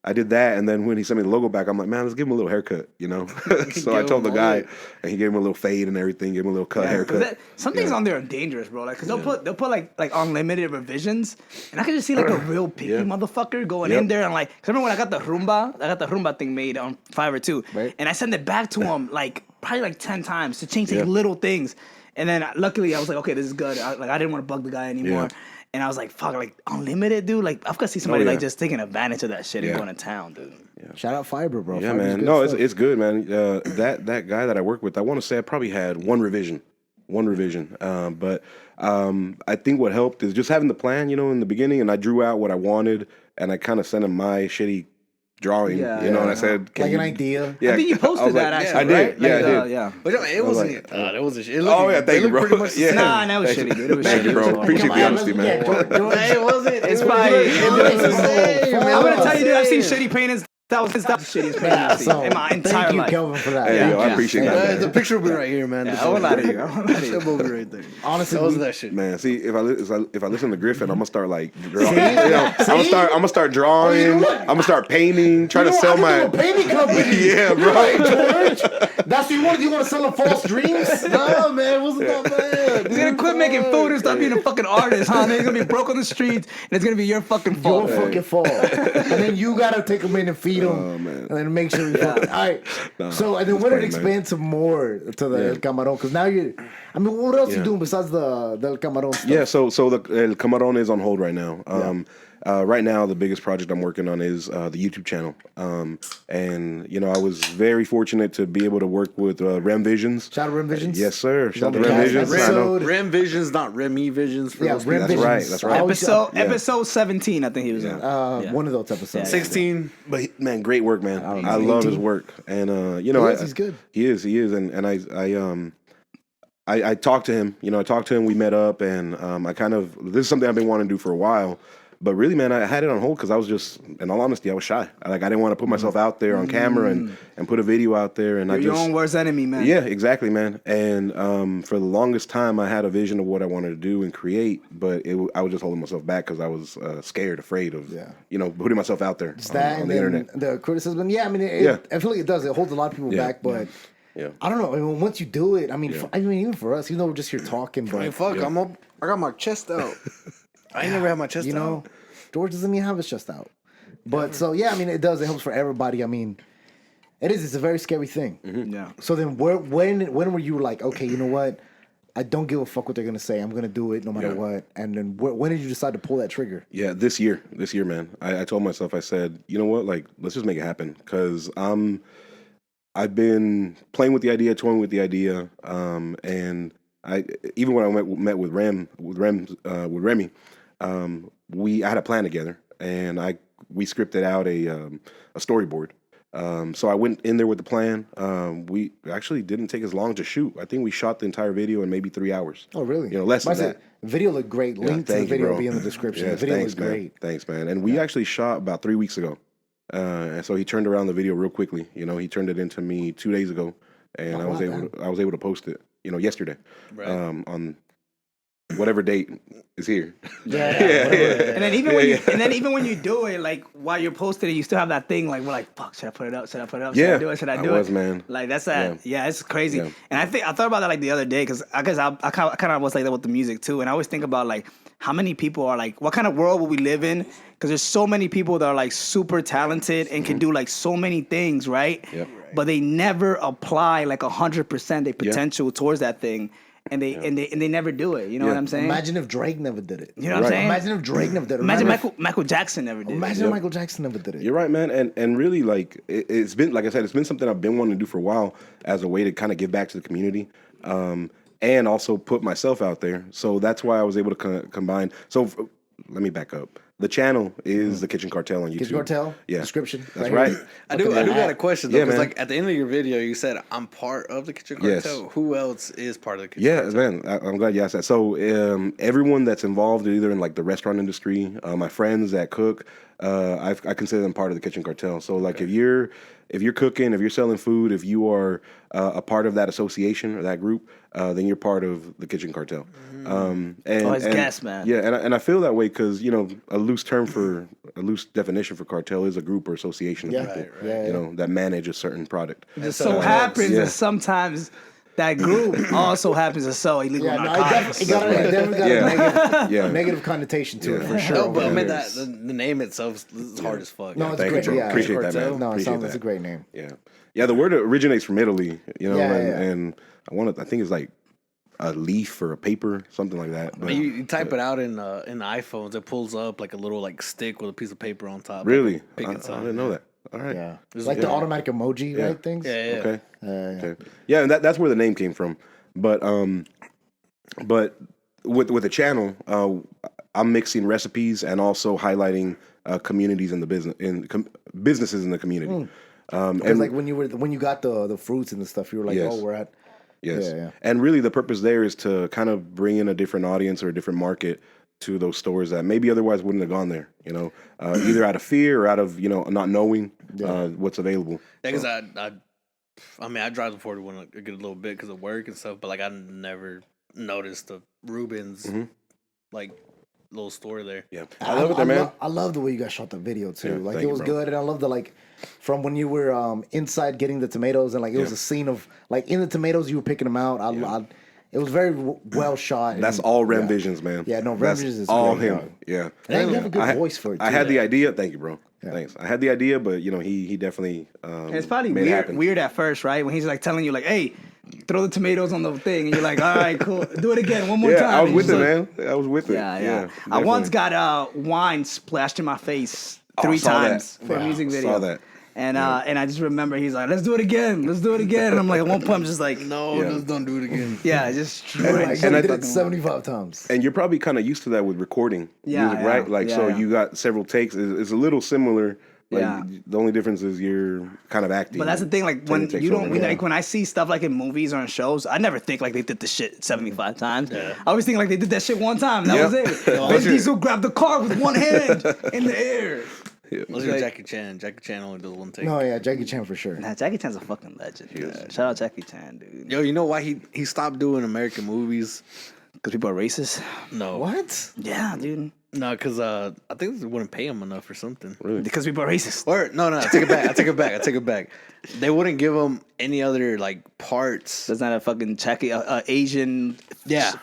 I did that, and then when he sent me the logo back, I'm like, man, let's give him a little haircut. You know, so I told the guy, and he gave him a little fade and everything, gave him a little cut haircut. Some things on there are dangerous, bro. Like, cause they'll put like unlimited revisions, and I could just see like a real picky motherfucker going in there and like. Cause I remember when I got the Rumba thing made on Fiverr too, and I sent it back to him like probably like 10 times to change like little things, and then luckily I was like, okay, this is good. I didn't want to bug the guy anymore. Yeah. And I was like, fuck, like unlimited, dude. Like I've got to see somebody like just taking advantage of that shit and going to town, dude. Shout out Fiverr, bro. Yeah, Fiverr's man. good No, stuff. it's good, man. That guy that I work with, I want to say I probably had one revision. But I think what helped is just having the plan, you know, in the beginning, and I drew out what I wanted, and I kind of sent him my shitty drawing, you know, and I said, like an idea. Yeah, I think you posted was that like, actually. I did. Right? Yeah, Like, I did. Yeah. But it wasn't. That wasn't. It looked, Oh yeah, thank you, bro. Pretty much Yeah, Nah, that was shitty, dude. It was Thank shitty. you, bro. Appreciate the honesty, man. it wasn't. It's probably. I'm gonna tell you, dude. I've seen shitty paintings That was the shittiest pregnancy in my entire Thank you, life. Kelvin, for that. Hey, yo, I appreciate that. The Man. picture will be right here, man. I won't lie to you. That will be right there. Honestly, That was that shit. Man, see, if I listen to Griffin, I'm gonna start like, drawing, I'm gonna start drawing. I'm gonna start painting, trying to sell my painting company. Yeah, bro. George, that's what you want. You want to sell them false dreams? No, man, it wasn't that bad. He's gonna quit making food and start being a fucking artist, huh? He's gonna be broke on the streets, and it's gonna be your fucking fault. Your fucking fault. And then you gotta take them in and feed them, man. and then make sure you. All right. So and then when it expands to more to the El Camarón, because now you. I mean, what else you doing besides the El Camarón stuff? Yeah, so the El Camarón is on hold right now. Right now, the biggest project I'm working on is the YouTube channel. And, you know, I was very fortunate to be able to work with Rem Visions. Shout out Rem Visions. Yes, sir. Shout out to the Rem cast Visions. episode. Rem Visions, not Remy Visions. For those Rem That's Visions. right, that's right. Episode 17, I think he was on. One of those episodes. 16. But, man, great work, man. I love his work. And, you know, he's good. He is. And I talked to him. You know, we met up, and this is something I've been wanting to do for a while. But really, man, I had it on hold because I was just, in all honesty, I was shy. I didn't want to put myself out there on camera and put a video out there. And You're your own worst enemy, man. Yeah, exactly, man. And for the longest time, I had a vision of what I wanted to do and create, but I was just holding myself back because I was scared, afraid of, you know, putting myself out there on the internet. The criticism, I mean, I feel like it does. It holds a lot of people back, but. Yeah. I don't know. I mean, once you do it, I mean, even for us, even though we're just here talking, but I mean, fuck, I got my chest out. I ain't never had my chest out. you know, George doesn't even have his chest out. But so yeah, I mean, it does. It helps for everybody. I mean, it's a very scary thing. Yeah. So then, when were you like, okay, you know what? I don't give a fuck what they're gonna say. I'm gonna do it no matter what. And then when did you decide to pull that trigger? Yeah, this year, man. I told myself, I said, you know what? Like, let's just make it happen because I've been playing with the idea, toying with the idea, and I even when I met with Remy, I had a plan together, and we scripted out a storyboard. So I went in there with the plan. We actually didn't take as long to shoot. I think we shot the entire video in maybe 3 hours. Oh, really? You know, less than that. Video looked great. Link to the video will be in the description. Yes, the video thanks, was great. Thanks, man. And we actually shot about 3 weeks ago. And so he turned around the video real quickly. You know, he turned it into me 2 days ago, and I was able to post it. You know, yesterday, on whatever date is here. And then even when you do it, like while you're posting it, you still have that thing like we're like, fuck, should I put it up? Should I put it up? Should I do it? Should I do it? Man. Like that's that. Yeah, it's crazy. Yeah. And I thought about that like the other day because I kind of was like that with the music too. And I always think about like how many people are like, what kind of world will we live in? Because there's so many people that are like super talented and can do like so many things, right? Yep. But they never apply like 100% their potential towards that thing. And they never do it. You know what I'm saying? Imagine if Drake never did it. You know what I'm saying? Imagine if Drake never did it. Imagine Michael Jackson never did it. Imagine if Michael Jackson never did it. You're right, man. And really, like, it's been, like I said, it's been something I've been wanting to do for a while as a way to kind of give back to the community. And also put myself out there. So that's why I was able to combine. So let me back up. The channel is the Kitchen Cartel on YouTube. Kitchen Cartel? Yeah. Description. That's right. I do got a question though, Yeah, because man. like at the end of your video, you said I'm part of the Kitchen Yes. Cartel. Who else is part of the Kitchen Yeah, Cartel? man. I'm glad you asked that. So everyone that's involved either in like the restaurant industry, my friends that cook, I consider them part of the Kitchen Cartel. So like if you're cooking, if you're selling food, if you are a part of that association or that group, then you're part of the Kitchen Cartel. It's gas, man. Yeah, and I feel that way because a loose definition for cartel is a group or association of people, that manage a certain product. It so happens that sometimes that group also happens to sell illegal narcotics. It definitely got a Yeah. negative connotation to it for sure. No, but I mean the name itself is hard as fuck. No, it's Thank great. you, bro. Yeah, Appreciate that, man. No, Appreciate that's a great name. Yeah. The word originates from Italy, Yeah. and I think it's like a leaf or a paper, something like that. But, You type it out in the iPhones, it pulls up like a little like stick with a piece of paper on top. Really? Like, I didn't know that. All right. Yeah, like the automatic emoji, right? Things. Yeah. Okay. Okay. Yeah, and that's where the name came from. But with the channel, I'm mixing recipes and also highlighting communities in the businesses in the community. And like when you got the fruits and the stuff, you were like, Yes. oh, we're at. Yes. Yeah. And really the purpose there is to kind of bring in a different audience or a different market to those stores that maybe otherwise wouldn't have gone there. You know, either out of fear or out of not knowing what's available. Yeah, because I mean, I drive the 41 a good little bit because of work and stuff, but like I never noticed the Rubens like little store there. Yeah, I love it there, man. I love the way you guys shot the video too. Yeah, like thank it was you, bro. good, and I love the like from when you were inside getting the tomatoes, and like it was a scene of like in the tomatoes you were picking them out. It was very well shot. That's all Rem Visions, man. Yeah, no, Rem That's Visions is all great, him. dog. Yeah, And you have a good voice for it. Too. I had the idea. Thank you, bro. Thanks. I had the idea, but he definitely. And it's probably made it happen. weird at first, right? When he's like telling you like, "Hey, throw the tomatoes on the thing," and you're like, "All right, cool, do it again, one more time." Yeah, I was And with it, he's like, man. I was with it. Yeah. I once got wine splashed in my face I 3 saw that. times for a music video. Saw that. And and I just remember he's like, "Let's do it again, let's do it again." And I'm like, at one point, I'm just like, No, just don't do it again. yeah, just And I did it 75 times. And you're probably kind of used to that with recording music, right? Like, so you got several takes. It's a little similar. Like, the only difference is you're kind of acting. But that's the thing, like when you don't, like when I see stuff like in movies or in shows, I never think like they did the shit 75 times. I always think like they did that shit one time. That was it. Vin Diesel grabbed the car with one hand in the air. Unless you're Jackie Chan. Jackie Chan only does one take. No, yeah, Jackie Chan for sure. Nah, Jackie Chan's a fucking legend. Shout out Jackie Chan, dude. Yo, you know why he stopped doing American movies? Because people are racist. No. What? Yeah, dude. No, because I think they wouldn't pay him enough or something. Really? Because people are racist. Or no, I take it back. They wouldn't give him any other like parts. That's not a fucking Asian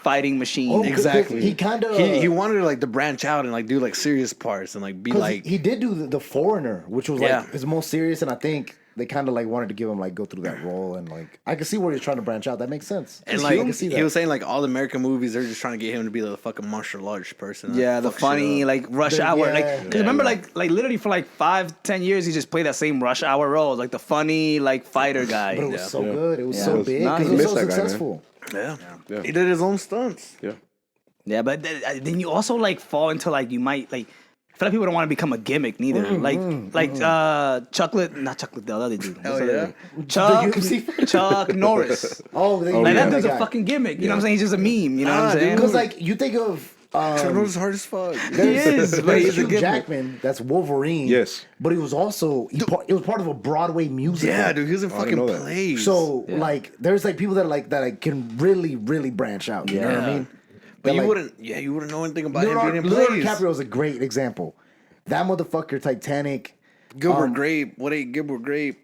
fighting machine. Oh, Exactly. He kind of he wanted like to branch out and like do like serious parts and like be like he did do the Foreigner, which was Yeah. like his most serious, and I think they kind of like wanted to give him like go through that role, and like I can see where he's trying to branch out. That makes sense. and I like can see that. he was saying like all the American movies they're just trying to get him to be the fucking martial arts person. Yeah, the Fuck shit funny up. like Rush The- Hour, yeah. like cause remember like literally for like 5-10 years he just played that same Rush Hour role, like the funny like fighter guy. But it was so good. It was so Yeah. big. Nah, 'cause he it was missed so that guy, man. successful. Yeah. He did his own stunts. Yeah. Yeah, but then you also like fall into like you might like. I feel like people don't want to become a gimmick neither. Chocolate, not Chocolate, the other dude. Hell yeah. Chuck Norris. Oh, they Like yeah, that dude's guy. a fucking gimmick. You know what I'm saying? He's just a meme. You know what I'm saying? Because like you think of Turtle's hard as fuck. He is, but he's a Hugh gimmick. Jackman. That's Wolverine. Yes. but he was also it was part of a Broadway musical. Yeah, dude, he was in fucking know that. plays. So like, there's like people that like can really branch out. You know what I mean? but That, you like, wouldn't know anything about him being in Leonardo plays. DiCaprio is a great example. That motherfucker, Titanic. Gilbert Grape. What ate Gilbert Grape?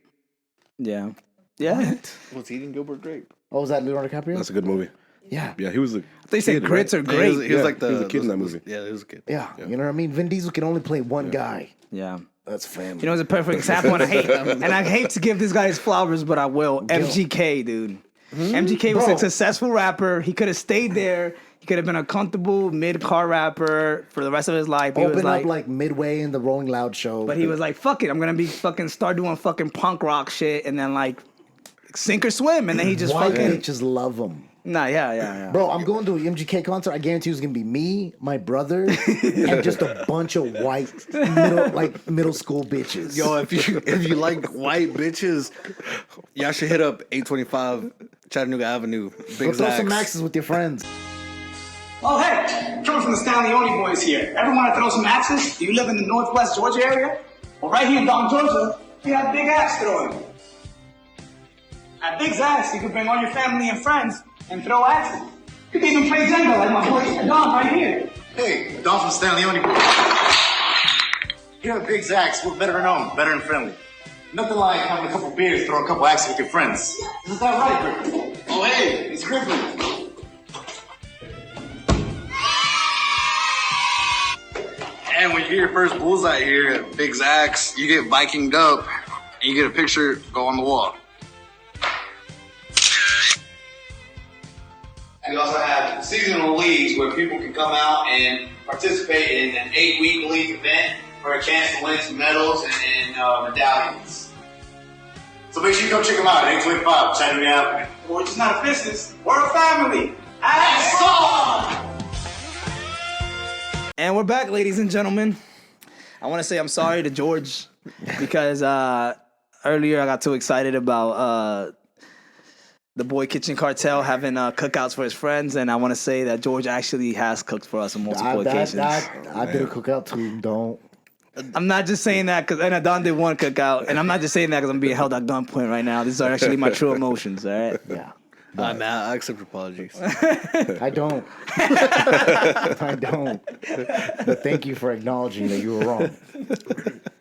Yeah. Yeah. Was eating Gilbert Grape? Oh, was that Leonardo DiCaprio? That's a good movie. Yeah. Yeah, he was a. They say kid, grits right? are great. He was like he was a kid in that movie. Yeah, he was a kid. Yeah, you know what I mean? Vin Diesel can only play one guy. Yeah. That's family. You know, it's a perfect example, and I hate to give this guy his flowers, but I will. MGK, dude. MGK was a successful rapper. He could have stayed there. He could have been a comfortable mid-car rapper for the rest of his life. He was Open up like midway in the Rolling Loud show. but he was like, "Fuck it, I'm gonna be fucking start doing fucking punk rock shit, and then like sink or swim." And then he just white fucking bitches love him. yeah. Bro, I'm going to an MGK concert. I guarantee it's gonna be me, my brother, and just a bunch of white middle school bitches. Yo, if you like white bitches, y'all should hit up 825 Chattanooga Avenue. Big Go throw some Zach's. maxes with your friends. Oh, hey, coming from the StanleyOni Boyz here. Ever want to throw some axes? Do you live in the Northwest Georgia area? Well, right here in Dalton, Georgia, we have big axe throwing. At Big Axe, you can bring all your family and friends and throw axes. You can even play Jenga like my boy Don right here. Hey, Don from StanleyOni Boyz. Here at Big Zach's, we're better known, better and friendly. Nothing like having a couple beers, throw a couple axes with your friends. Isn't that right, Griffin? Oh, hey, it's Griffin. And when you get your first bullseye here at Big Zach's, you get Vikinged up, and you get a picture, go on the wall. And we also have seasonal leagues where people can come out and participate in an 8-week league event for a chance to win some medals and medallions. So make sure you come check them out at 825 Chattanooga Ave. We're just not a business, we're a family. Axe on! And we're back, ladies and gentlemen. I want to say I'm sorry to George because earlier I got too excited about the boy Kitchen Cartel having cookouts for his friends, and I want to say that George actually has cooked for us on multiple occasions. I did a cookout too. Don't. I'm not just saying that because Don did one cookout, and I'm not just saying that because I'm being held at gunpoint right now. These are actually my true emotions, all right? Yeah. Man, I accept apologies. I don't. I don't. But thank you for acknowledging that you were wrong.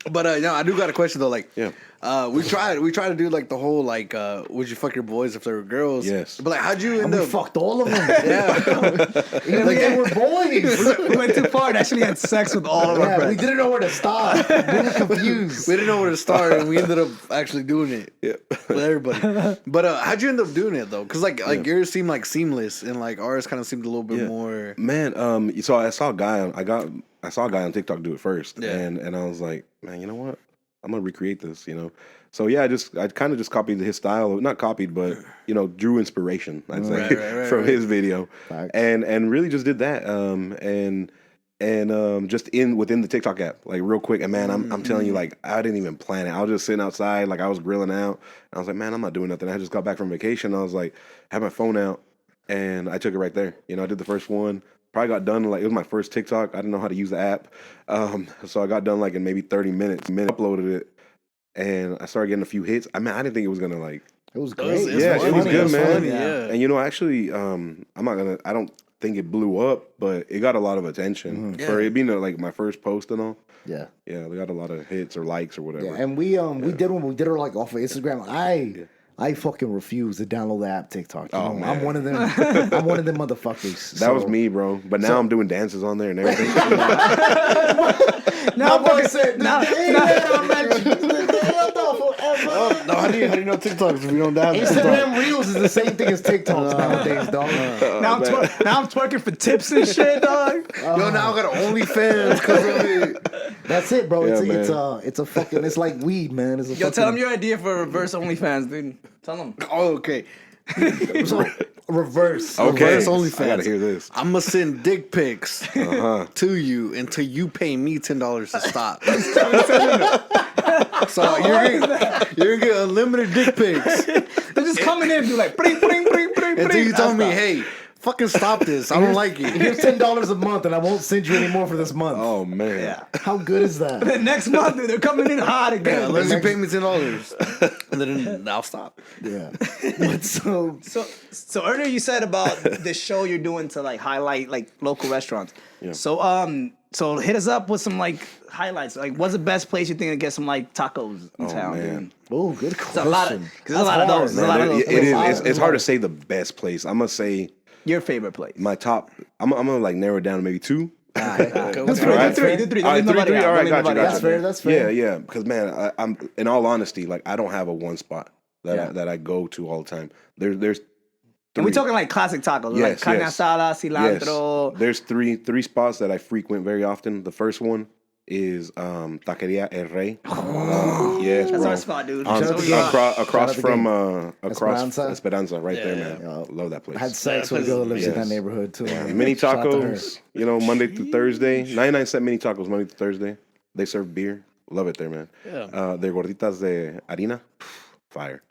But no, I do got a question though. Like, we tried to do like the whole like, would you fuck your boys if they were girls? Yes. But like, how'd you end We up? fucked all of them. Yeah. Like they were boys. We went too far and actually had sex with all of our Yeah, we friends. didn't know where to stop. We were confused. We didn't know where to start, and we ended up actually doing it with everybody. But how'd you end up doing it though? Because like yours seemed like seamless, and like ours kind of seemed a little bit more. Man, so I saw a guy on TikTok do it first, Yeah. and I was like, man, you know what? I'm gonna recreate this, you know. So yeah, I kind of just copied his style, not copied, but drew inspiration, I'd say, from his video, and really just did that, and just within the TikTok app, like real quick. And man, I'm telling you, like I didn't even plan it. I was just sitting outside, like I was grilling out. And I was like, man, I'm not doing nothing. I just got back from vacation. I was like, had my phone out, and I took it right there. I did the first one. Probably got done like it was my first TikTok. I didn't know how to use the app, so I got done like in maybe 30 minutes. Uploaded it, and I started getting a few hits. I mean, I didn't think it was gonna like. It was great. Yeah, it was good, man. Funny, yeah. And actually, I don't think it blew up, but it got a lot of attention for it being like my first post and all. Yeah. Yeah, we got a lot of hits or likes or whatever. Yeah, and we did it like off of Instagram. I fucking refuse to download the app TikTok. Man. I'm one of them. I'm one of them motherfuckers. That was me, bro. But now I'm doing dances on there and everything. Now boy said, now- No, how do you know TikToks if you don't have Instagram Reels is the same thing as TikToks nowadays, dog. Now I'm twerking for tips and shit, dog. Yo, now I got OnlyFans because of it. That's it, bro. Yeah, It's a fucking. It's like weed, man. It's a Yo, tell them your idea for reverse OnlyFans, dude. Tell them. Oh, okay. reverse. Okay, Reverse OnlyFans. I gotta hear this. I'm gonna send dick pics to you until you pay me $10 to stop. So you're gonna get unlimited dick pics They're just coming in and be like, bring, until you tell me, hey, fucking stop this. I don't like it. Here's $10 a month, and I won't send you any more for this month. Oh man. Yeah. How good is that? The next month, dude, they're coming in hot Yeah, again. unless you pay me $10, and then I'll stop. Yeah. But so So earlier you said about this show you're doing to like highlight like local restaurants. Yeah. So hit us up with some like highlights. Like, what's the best place you think to get some like tacos in town? man. Dude? oh, good It's question. a lot of, there's a lot of those. There's a lot of those. It is. It's hard to say the best place. I'm gonna say Your favorite place? my top. I'm gonna like narrow it down to maybe two. That's Do three. Do three. All right, Don't leave nobody three. out. All right, Don't leave got you. nobody out. That's fair. That's fair. Yeah. Because man, I'm in all honesty, like I don't have a one spot that I go to all the time. There's. And we're talking like classic tacos, like Yes, carne yes. asada, Yes. cilantro. There's three spots that I frequent very often. The first one is Taqueria El Rey. Yes, That's bro. our spot, dude. On- Shout out to Gang. across Shout out to from Gang. across Esperanza? Esperanza, right there, man. Yeah. Love that place. I had sex with a girl that lives in that neighborhood too. man. Mini Shout out to her. tacos, Monday through Thursday. 99-cent mini tacos Monday through Thursday. They serve beer. Love it there, man. Yeah. They're gorditas de harina. Fire.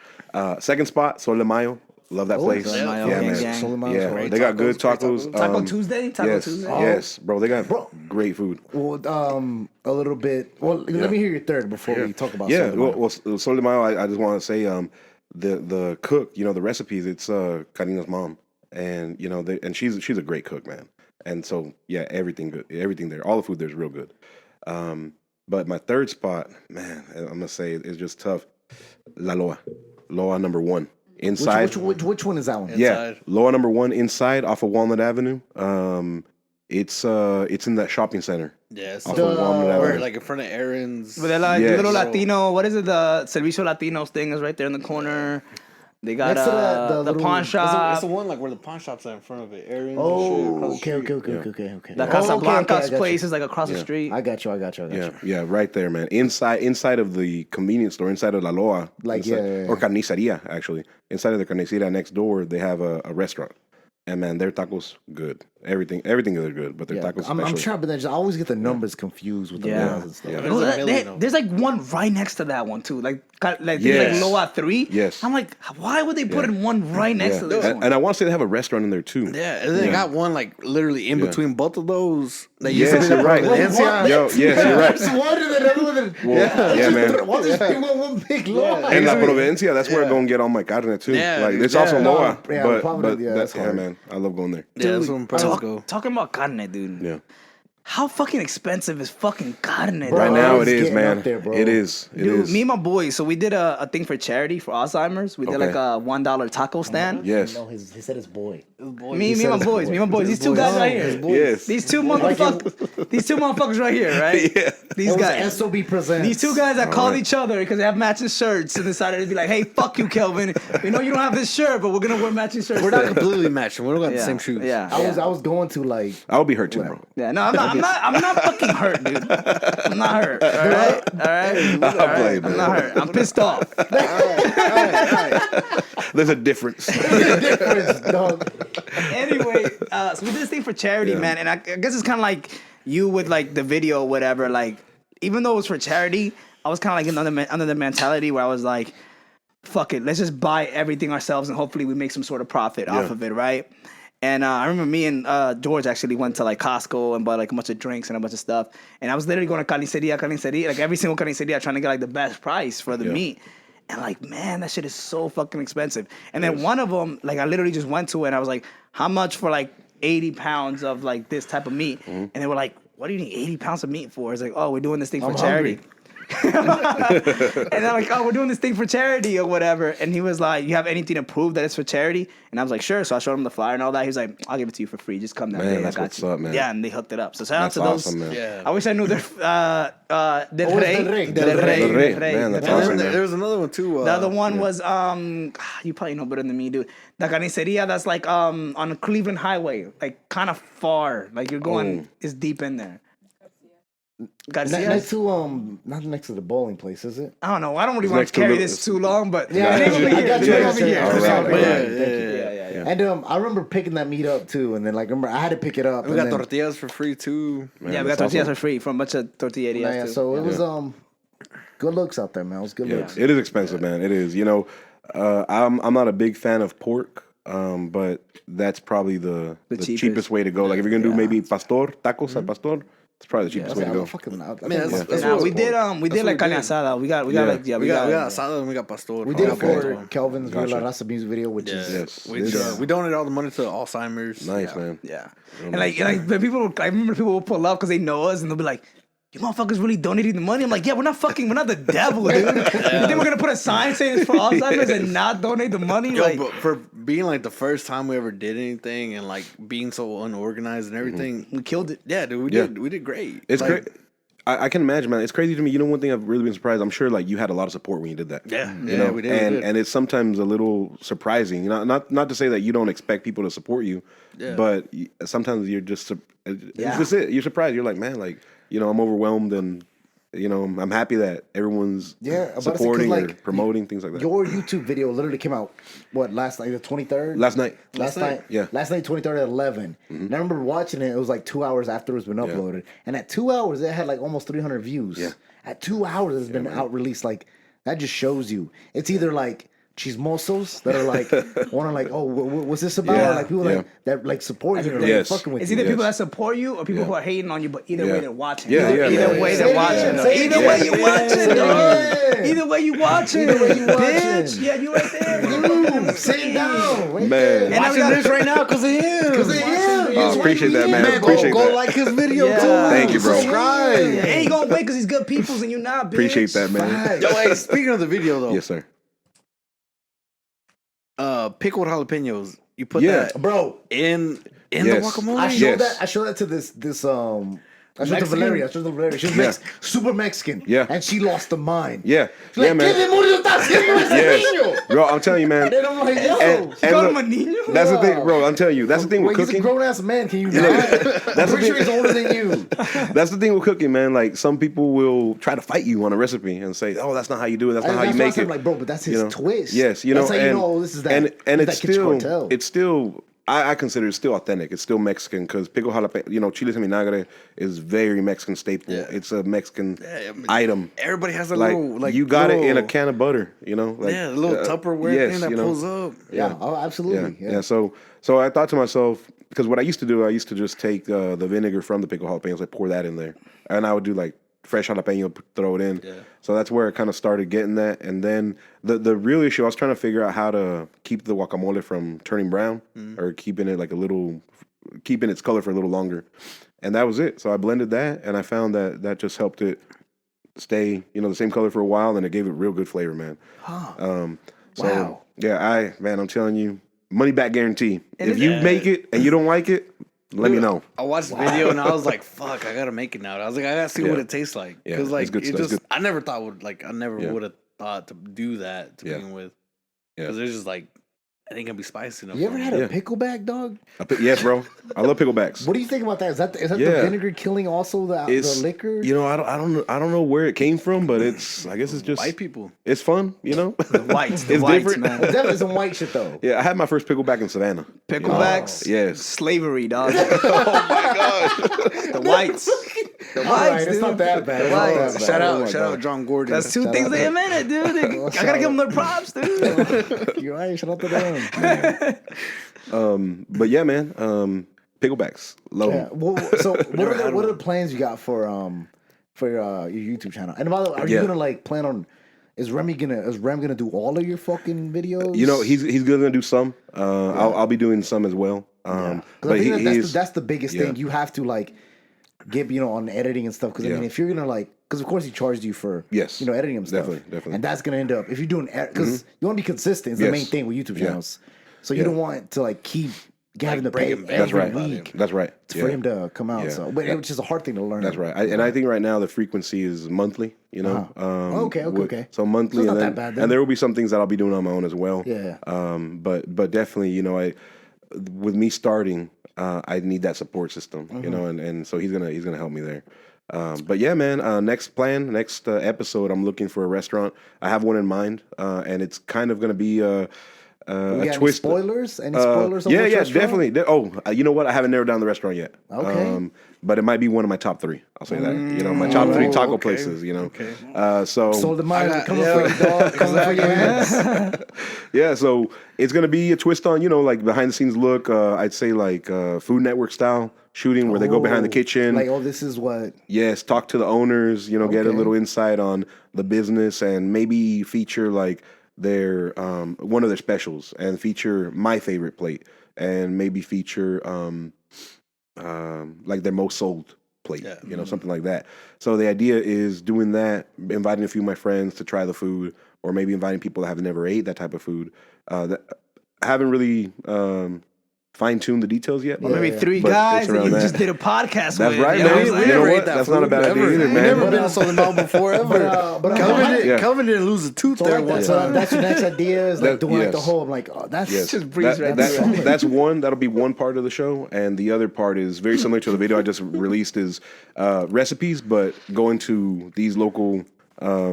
Second spot, Sol de Mayo. Love that place. Sol de Mayo, Yeah, gang, man. gang. Sol de Mayo's Yeah, great. they got good Tacos, great tacos. tacos. Taco Tuesday? Taco yes, Tuesday? yes, bro. They got great food. Well, a little bit. Well, let me hear your third before we talk about. Yeah, Sol de Mayo. well, Sol de Mayo. I just want to say, the cook, the recipes. It's Karina's mom, and and she's a great cook, man. And so yeah, everything good, everything there, all the food there's real good. But my third spot, man, I'm gonna say is just tough. La Loa, Loa number 1 inside. Which one is that one? Yeah, Inside. Loa number 1 inside off of Walnut Avenue. It's in that shopping center. Yes. Off of Walnut Or Avenue. like in front of Aaron's. But they're like Yes. little Latino. What is it? The Servicio Latinos thing is right there in the corner. They got Next to the the little- pawn It's shop. the one like where the pawn shop's at in front of it. Aaron's. Oh, and shit, across the okay. street. The Oh, Casablanca's I got place you. is like across the street. I got you. Yeah, right there, man. Inside of the convenience store, inside of La Loa, Like, inside- yeah. or carniceria actually. Inside of the carniceria next door, they have a restaurant. And man, their tacos good. Everything is good, but their tacos I'm special. sure, but I always get the numbers confused with the miles and stuff. There's like one right next to that one too, like Yes. Loa 3. Yes. I'm like, why would they put in one right next to this one? And I want to say they have a restaurant in there too. Yeah, and they got one like literally in between both of those. That Yes, you're right. Yes, you're right. Yeah, man. Why these people one big line? And La Providencia, that's where I'm going to get all my carne too. Yeah, Like, it's also Loa. Yeah, But Providence, that's hard. man, I love going there. Yeah, that's when prices go. Talking about carne, dude. Yeah. How fucking expensive is fucking carne? Bro, Right dog? now it's it is, getting man. up there, bro. It is. Dude, me and my boys, so we did a thing for charity for Alzheimer's. We did Okay. like a $1 taco stand. Yes. No, he said his boy. Me and my boys. These two guys right here. Yes. These two motherfuckers right here, right? Yeah. These guys. SOB presents. These two guys that called each other because they have matching shirts and decided to be like, hey, fuck you, Kelvin. We know you don't have this shirt, but we're going to wear matching shirts. We're not today." completely matching. We don't got the same shoes. Yeah. I was going to like. I would be hurt too, bro. Yeah, no, I'm not fucking hurt, dude. I'm not hurt. All right. I'll play, man. I'm not hurt. I'm pissed off. There's a difference. Dog. Anyway, so we did this thing for charity, man, and I guess it's kind of like you with like the video or whatever. Like, even though it was for charity, I was kind of like under the mentality where I was like, fuck it, let's just buy everything ourselves and hopefully we make some sort of profit off of it, right? And I remember me and George actually went to like Costco and bought like a bunch of drinks and a bunch of stuff. And I was literally going to carniceria, like every single carniceria, trying to get like the best price for the meat. And like, man, that shit is so fucking expensive. And then one of them, like I literally just went to it and I was like, how much for like 80 pounds of like this type of meat? And they were like, what do you need 80 pounds of meat for? It's like, oh, we're doing this thing for charity. And they're like, oh, we're doing this thing for charity or whatever. And he was like, you have anything to prove that it's for charity? And I was like, sure. So I showed him the flyer and all that. He was like, I'll give it to you for free. Just come down Man, there. that's what's up, man. Yeah, and they hooked it up. So shout That's out to those. awesome, man. Yeah. I wish I knew their Del Rey. Del Rey. Man, that's And awesome, then man. there was another one too. The other one was you probably know better than me, dude. The carniceria that's like on Cleveland Highway, like kind of far. Like you're going, it's deep in there. Garcia's? Next to not next to the bowling place, is it? I don't know. I don't really It's want next to to carry the- this too long, but Yeah, it ain't over I here. got It you. ain't over here. All right, Thank you. yeah. And I remember picking that meat up too, and then like remember I had to pick it up. We got tortillas for free too. Yeah, we got tortillas for free from a bunch of tortillerias Yeah, too. so it was good looks out there, man. It was good looks. It is expensive, man. It is. You know, I'm not a big fan of pork, but that's probably the cheapest way to go. Like if you're gonna do maybe pastor tacos al pastor, it's probably the cheapest way to go. We did like carne asada. We got asada and we got pastor. We did it for Kelvin's Real La Raza music video, which is we donated all the money to Alzheimer's. Nice, man. Yeah, and like the people, I remember people will pull up because they know us and they'll be like, "You motherfuckers really donating the money?" I'm like, "Yeah, we're not the devil, dude. You think we're gonna put a sign saying it's for Alzheimer's and not donate the money?" Yo, Like, but for being like the first time we ever did anything and like being so unorganized and everything, we killed it. Yeah, dude, we did great. It's like, great. I can imagine, man. It's crazy to me. You know, one thing I've really been surprised. I'm sure, like, you had a lot of support when you did that. Yeah, you know? we did. And it's sometimes a little surprising. You know, not to say that you don't expect people to support you, but sometimes you're just it's just it. You're surprised. You're like, man, like, you know, I'm overwhelmed and. You know, I'm happy that everyone's supporting or promoting things like that. Your YouTube video literally came out, last night, the 23rd? Last night. Yeah. Last night, 23rd at 11. And I remember watching it. It was like 2 hours after it's been uploaded. And at 2 hours, it had like almost 300 views. Yeah. At 2 hours, it's been out released. Like, that just shows you. It's either like chismosos that are like, want to like, oh, what's this about? Yeah. Or like people like that like support you or like fucking with it's you. either people that support you or people who are hating on you, but either way they're watching. Either way they're watching. Either way you watching, dog. Either way you watching. Bitch. Yeah, you right there. Sitting down. Man. And watching this right now because of him. Oh, appreciate that, man. Appreciate go that. like his video too. Thank you, bro. Subscribe. And he gonna wait because he's good peoples and you not, bitch. Appreciate that, man. Yo, hey, speaking of the video though. Yes, sir. Pickled jalapenos. You put Yeah. that, Bro, in the Yes. guacamole. I showed that to this I showed to Valeria. She was super Mexican. Yeah. And she lost her mind. Yeah. She's like, Yeah, man. ¿Qué demonios está haciendo ese niño? Bro, I'm telling you, man. And I'm like, yo. And look, that's the thing, Wow. bro. I'm telling you, that's the thing with Wait, he's a cooking. grown ass man. Can you not? That's I'm the pretty sure thing. he's older than you. That's the thing with cooking, man. Like some people will try to fight you on a recipe and say, "Oh, that's not how you do it. That's not how you make it." I'm like, bro, but that's his twist. Yes, you know, That's how and, you know this is that. and this it's that kid's still cartel. it's still I consider it still authentic. It's still Mexican because pico jalapeno, you know, chiles en vinagre is very Mexican staple. Yeah. It's a Mexican item. Everybody has a Like, little, like you got little, it in a can of butter, you know? Like, the little Tupperware thing that pulls up. Yeah. Oh, absolutely. Yeah. So I thought to myself, because what I used to do, I used to just take the vinegar from the pico jalapenos, I pour that in there, and I would do like fresh jalapeno, throw it in. Yeah. So that's where I kind of started getting that. And then the real issue, I was trying to figure out how to keep the guacamole from turning brown or keeping it like keeping its color for a little longer. And that was it. So I blended that, and I found that just helped it stay, you know, the same color for a while, and it gave it real good flavor, man. Wow. Yeah, I'm telling you, money back guarantee. If you make it and you don't like it, let me know. I watched the video and I was like, "Fuck, I gotta make it now." I was like, "I gotta see what it tastes like." Yeah, Because like good it stuff. just, I never thought would have thought to do that to begin with. Because it's just like, it ain't gonna be spicy enough. You ever for had me. a pickleback, dog? Yes, bro. I love picklebacks. What do you think about that? Is that the vinegar killing also the liquor? You know, I don't know where it came from, but I guess it's just white people. It's fun, you know. The whites, it's whites, different. man. There's definitely some white shit though. Yeah, I had my first pickleback in Savannah. Picklebacks, yes, slavery, dog. Oh my god, the whites. The whites, Right, it's dude. not that bad. The It's not that whites. bad. Shout Oh my out God. John Gordon. That's two things they invented, dude. I gotta give them their props, dude. You're right. Shout out to them. but yeah, man, picklebacks, love Yeah. them. Well, so what are the plans you got for your YouTube channel? And by the way, are you gonna like plan on? Is Rem gonna do all of your fucking videos? You know, he's gonna do some. I'll be doing some as well. But I think that's the biggest thing. You have to like get on editing and stuff. Because I mean, if you're gonna like, because of course he charged you for editing and stuff. Definitely. And that's gonna end up if you're doing because you want to be consistent. It's the main thing with YouTube channels. So you don't want to like keep having to pay every week. That's right. For him to come out. So, but it's just a hard thing to learn. That's right. And I think right now the frequency is monthly. You know. Okay. So monthly, So it's and not then, that bad then. and there will be some things that I'll be doing on my own as well. Yeah. But definitely, with me starting, I need that support system. You know, and so he's gonna help me there. But yeah, man. Next episode, I'm looking for a restaurant. I have one in mind, and it's kind of gonna be a twist. Spoilers? Any spoilers? On Yeah, this restaurant? definitely. You know what? I haven't narrowed down the restaurant yet. Okay. But it might be one of my top 3. I'll say that. My top 3 taco places. So Sold the mind. Coming for you, dog. Coming for your ass. yeah, so it's gonna be a twist on like behind the scenes look. I'd say like Food Network style shooting where they go behind the kitchen. Like, this is what. Yes, talk to the owners. Get a little insight on the business and maybe feature like their one of their specials and feature my favorite plate and maybe feature like their most sold plate, something like that. So the idea is doing that, inviting a few of my friends to try the food, or maybe inviting people that have never ate that type of food. That I haven't really fine-tuned the details yet. Or maybe 3 guys that you just did a podcast with. That's right, man. You know what? That's not a bad idea either, man. Never been to Southern Mall before, ever. But Kelvin didn't lose a tooth there one time. That's your next idea is like doing like the whole. I'm like, that's just breeze right there. That's one. That'll be one part of the show, and the other part is very similar to the video I just released. Is recipes, but going to these local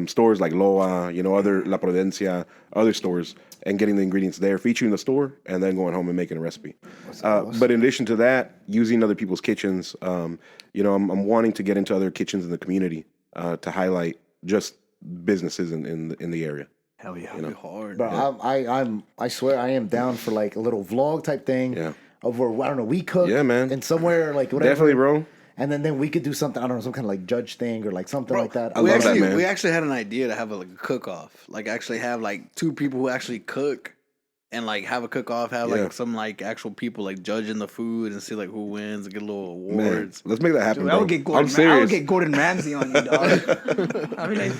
stores like Loa, other La Providencia, other stores, and getting the ingredients there, featuring the store, and then going home and making a recipe. But in addition to that, using other people's kitchens, I'm wanting to get into other kitchens in the community to highlight just businesses in the area. Hell yeah, It'll be hard. But I swear I am down for like a little vlog type thing. Yeah. Of where I don't know, we cook. Yeah, man. And somewhere like whatever. Definitely, bro. And then we could do something, I don't know, some kind of like judge thing or like something like that. I love that, man. We actually had an idea to have like a cook-off. Like actually have like 2 people who actually cook and like have a cook-off, have like some like actual people like judging the food and see like who wins and get little awards. Man, let's make that happen, Dude, bro. I'm serious. I would get Gordon Ramsay on you, dog. I mean, like,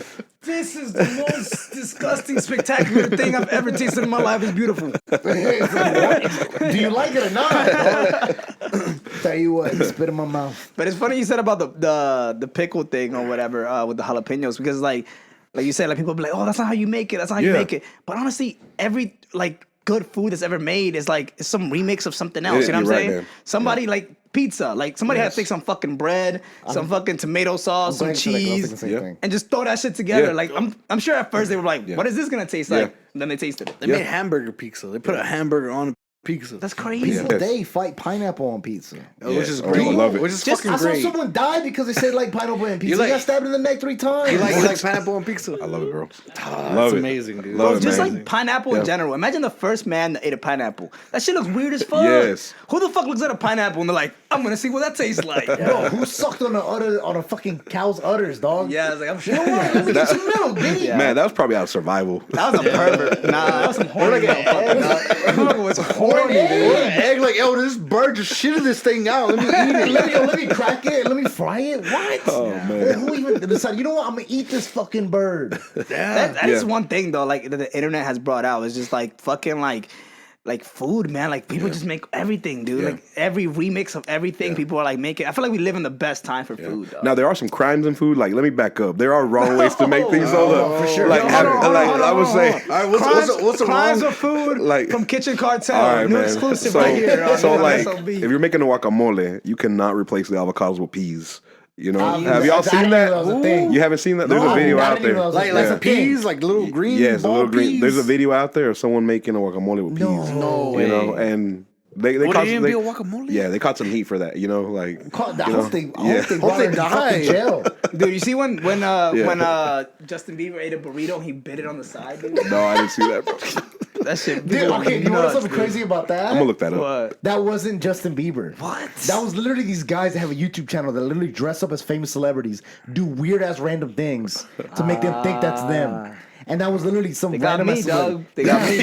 this is the most disgusting, spectacular thing I've ever tasted in my life. It's beautiful. Do you like it or not? Tell you what, spit in my mouth. But it's funny you said about the pickle thing or whatever with the jalapenos, because like you said, like people be like, oh, that's not how you make it. That's not how you make it. But honestly, every like good food that's ever made is like it's some remix of something else. You know what I'm saying? Man. Somebody like pizza, like somebody had to take some fucking bread, some fucking tomato sauce, some cheese, and just throw that shit together. Yeah. Like I'm sure at first they were like, what is this gonna taste like? And then they tasted it. They made hamburger pizza. They put a hamburger on pizza. That's crazy. People they fight pineapple on pizza. Which is Oh, great. I love it. Which is Just- fucking I saw great. someone die because they said like pineapple and pizza. like- He got stabbed in the neck 3 times. You like pineapple on pizza? I love it, bro. That's Love it. amazing, dude. Love it, Just man. like pineapple in general. Imagine the first man that ate a pineapple. That shit looks weird as fuck. Yes. Who the fuck looks at a pineapple and they're like, I'm gonna see what that tastes like. Bro, who sucked on a fucking cow's udders, dog? Yeah, I was like, I'm sure. Let me get some milk, baby. Yeah. Man, that was probably out of survival. That was a pervert. Nah, that was some horny motherfucker. That motherfucker was horny, Or dude. an egg like, yo, this bird just shitted this thing out. Let me eat it. Let me crack it. Let me fry it. What? Oh, man. Who even decided? You know what? I'm gonna eat this fucking bird. That is one thing though, like that the internet has brought out. It's just like fucking like food, man. Like people just make everything, dude. Yeah. Like every remix of everything, people are like making. I feel like we live in the best time for food. Dog. Now there are some crimes in food. Like, let me back up. There are wrong ways to make things. Hold up, for sure. Like, Yo, hold on, I would say, All right, what's the crimes wrong? of food Like- from Kitchen Cartel. all right, New man. exclusive So, right here. On so like, SOB. if you're making a guacamole, you cannot replace the avocados with peas. You know, Um, have y'all I seen didn't that? know that was a thing. You haven't seen that? There's No, a video I out didn't even there. know that was Like Yeah. some peas, like little green. Yes, the ball little green. peas. There's a video out there of someone making a guacamole with peas. No You know, way. and they Would caught it even they, be a guacamole? Yeah, they caught some heat for that. You know, like I you hope know, they yeah. brought her in die. fucking jail. Dude, you see when Justin Bieber ate a burrito and he bit it on the side, dude? No, I didn't see that, bro. That shit. Dude, okay, you know what's something crazy about that? I'm gonna look that up. What? That wasn't Justin Bieber. What? That was literally these guys that have a YouTube channel that literally dress up as famous celebrities, do weird ass random things to make them think that's them. And that was literally some They got random me, ass dog. They got me.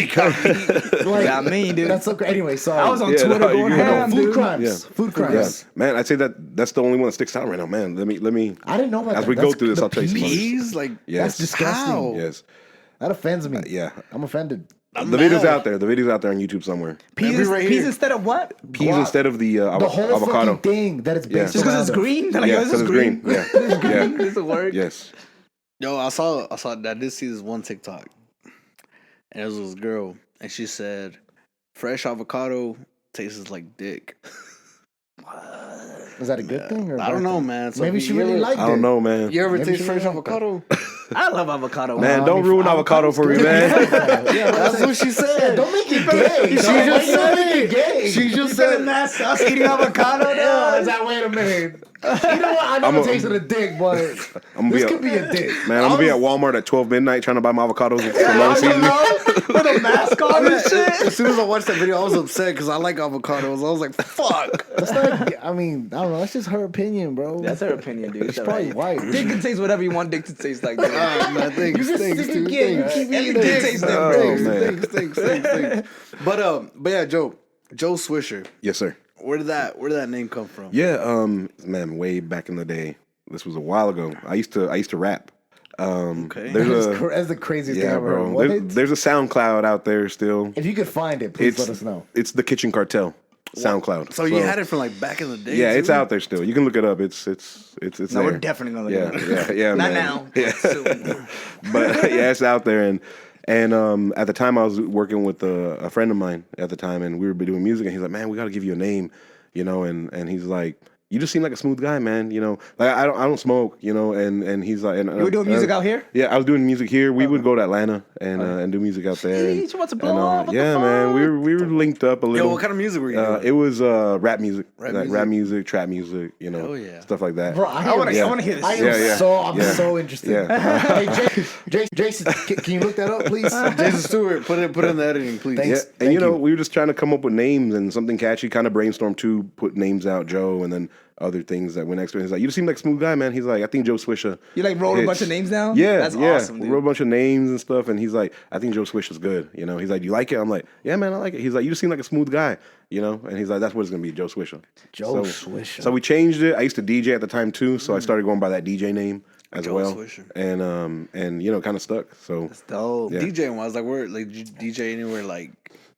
Like, got me, dude. That's so crazy. Anyway, sorry. I was on Yeah, Twitter no, going you know, ham, food dude. crimes. Yeah. Food Yeah, crimes. man, I'd say that's the only one that sticks out right now, man. Let me. I didn't know about As that. we go That's through this, the I'll tell you some others. Peas, like Yes. That's disgusting. How? Yes. That offends me. Yeah. I'm offended. The video's out there. The video's out there on YouTube somewhere. Peas, Maybe right peas here. instead of what? Peas instead of the The whole avocado. fucking thing that it's based Just because it's around. green? They're like, Yeah, yo, this 'cause is it's green. green. Yeah. Yeah. This will work. Yes. Yo, I saw I did see this one TikTok. And it was this girl. And she said, fresh avocado tastes like dick. Is that a good thing? Or a I don't bad know, thing? man. So Maybe if she you really ever- liked it. I don't know, man. You ever Maybe taste she fresh really liked avocado? I love avocado. Man, I don't mean, ruin avocado for me, man. Yeah, That's what she said. Don't make it gay. She dog. just Why you said make it. gay. She just Said said that's us eating avocado. Yeah, dog. it's like, wait a minute. You know what? I know I'm the a- taste of the dick, but I'm this gonna could be a dick. Man, I'm gonna be at Walmart at 12 midnight trying to buy my avocados for long season. With a mask on and shit. as soon as I watched that video, I was upset because I like avocados. I was like, fuck. That's not. I mean, I don't know. That's just her opinion, bro. That's her opinion, dude. She's probably white. Dick can taste whatever you want dick to taste like. Dude. Oh, man, thanks, You just thanks, stick dude. again. Thanks. You keep Every eating dick it. tastes Oh, different. man. Thanks. But yeah, Joe Swisher. Yes, sir. Where did that name come from? Yeah, man, way back in the day. This was a while ago. I used to rap. Okay. There's a That's the craziest thing yeah, I've ever bro. heard. There's a SoundCloud out there still. If you could find it, please let us know. It's the Kitchen Cartel SoundCloud. So you had it from like back in the day. Yeah, too? it's out there still. You can look it up. It's No, there. we're definitely gonna look Yeah, it up. yeah, Not man. now. Yeah. Soon. But yeah, it's out there, and at the time I was working with a friend of mine at the time, and we were doing music, and he's like, "Man, we got to give you a name," you know, and he's like, "You just seem like a smooth guy, man," you know. Like I don't smoke, you know, and he's like, and, You were doing music out here? Yeah, I was doing music here. We would go to Atlanta and do music out there. Sheesh, you want to blow and, up? What the yeah, man, fuck? we were linked up a little. Yo, what kind of music were you doing? It was rap music, Rap like music? rap music, trap music, you know, Hell yeah. stuff like that. Bro, I want to am- I want to hear this. I am Yeah, yeah. I'm Yeah. so interested. Yeah. Hey, Jason, can you look that up, please? Jason Stewart, put it in the editing, please. Thanks. Yeah, and you know, you. we were just trying to come up with names and something catchy, kind of brainstorm too, put names out, Joe, and then other things that went next to it. He's like, "You just seem like a smooth guy, man." He's like, "I think Joe Swisher." You like wrote a hits." bunch of names down? Yeah, That's yeah. awesome, We dude. wrote a bunch of names and stuff, and he's like, "I think Joe Swisher's good." You know, he's like, "Do you like it?" I'm like, "Yeah, man, I like it." He's like, "You just seem like a smooth guy," you know, and he's like, "That's what it's gonna be, Joe Swisher." Joe so, Swisher. So we changed it. I used to DJ at the time too, so I started going by that DJ name as Joe well, Swisher. and you know, kind of stuck. So Dope. Yeah. DJing wise, like where like did you DJ anywhere like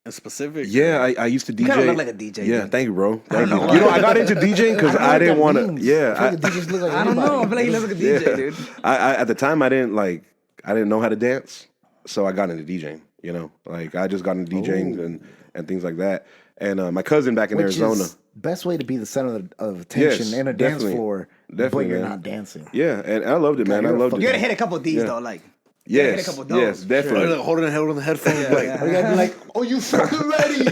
in specific? yeah, I used to DJ. kinda look like a DJ, Yeah, dude. thank you, bro. Thank you. know. You know, I got into DJing because I didn't want to. Yeah, I feel like DJs look like I don't know. I anybody. feel like he looks like a DJ, dude. I at the time I didn't know how to dance, so I got into DJing. You know, like I just got into DJing and things like that. And my cousin back in Which Arizona. is best way to be the center of attention Yes, in a dance definitely. floor, Definitely, but you're man. not dancing. Yeah, and I loved it, man. I you're a loved fucking- You it. gotta hit a couple of these Yeah. though, like Get a Yes, couple of those. yes, definitely. Like, holding the headphones. Yeah, like, yeah. You gotta be like, "Oh, you fucking ready?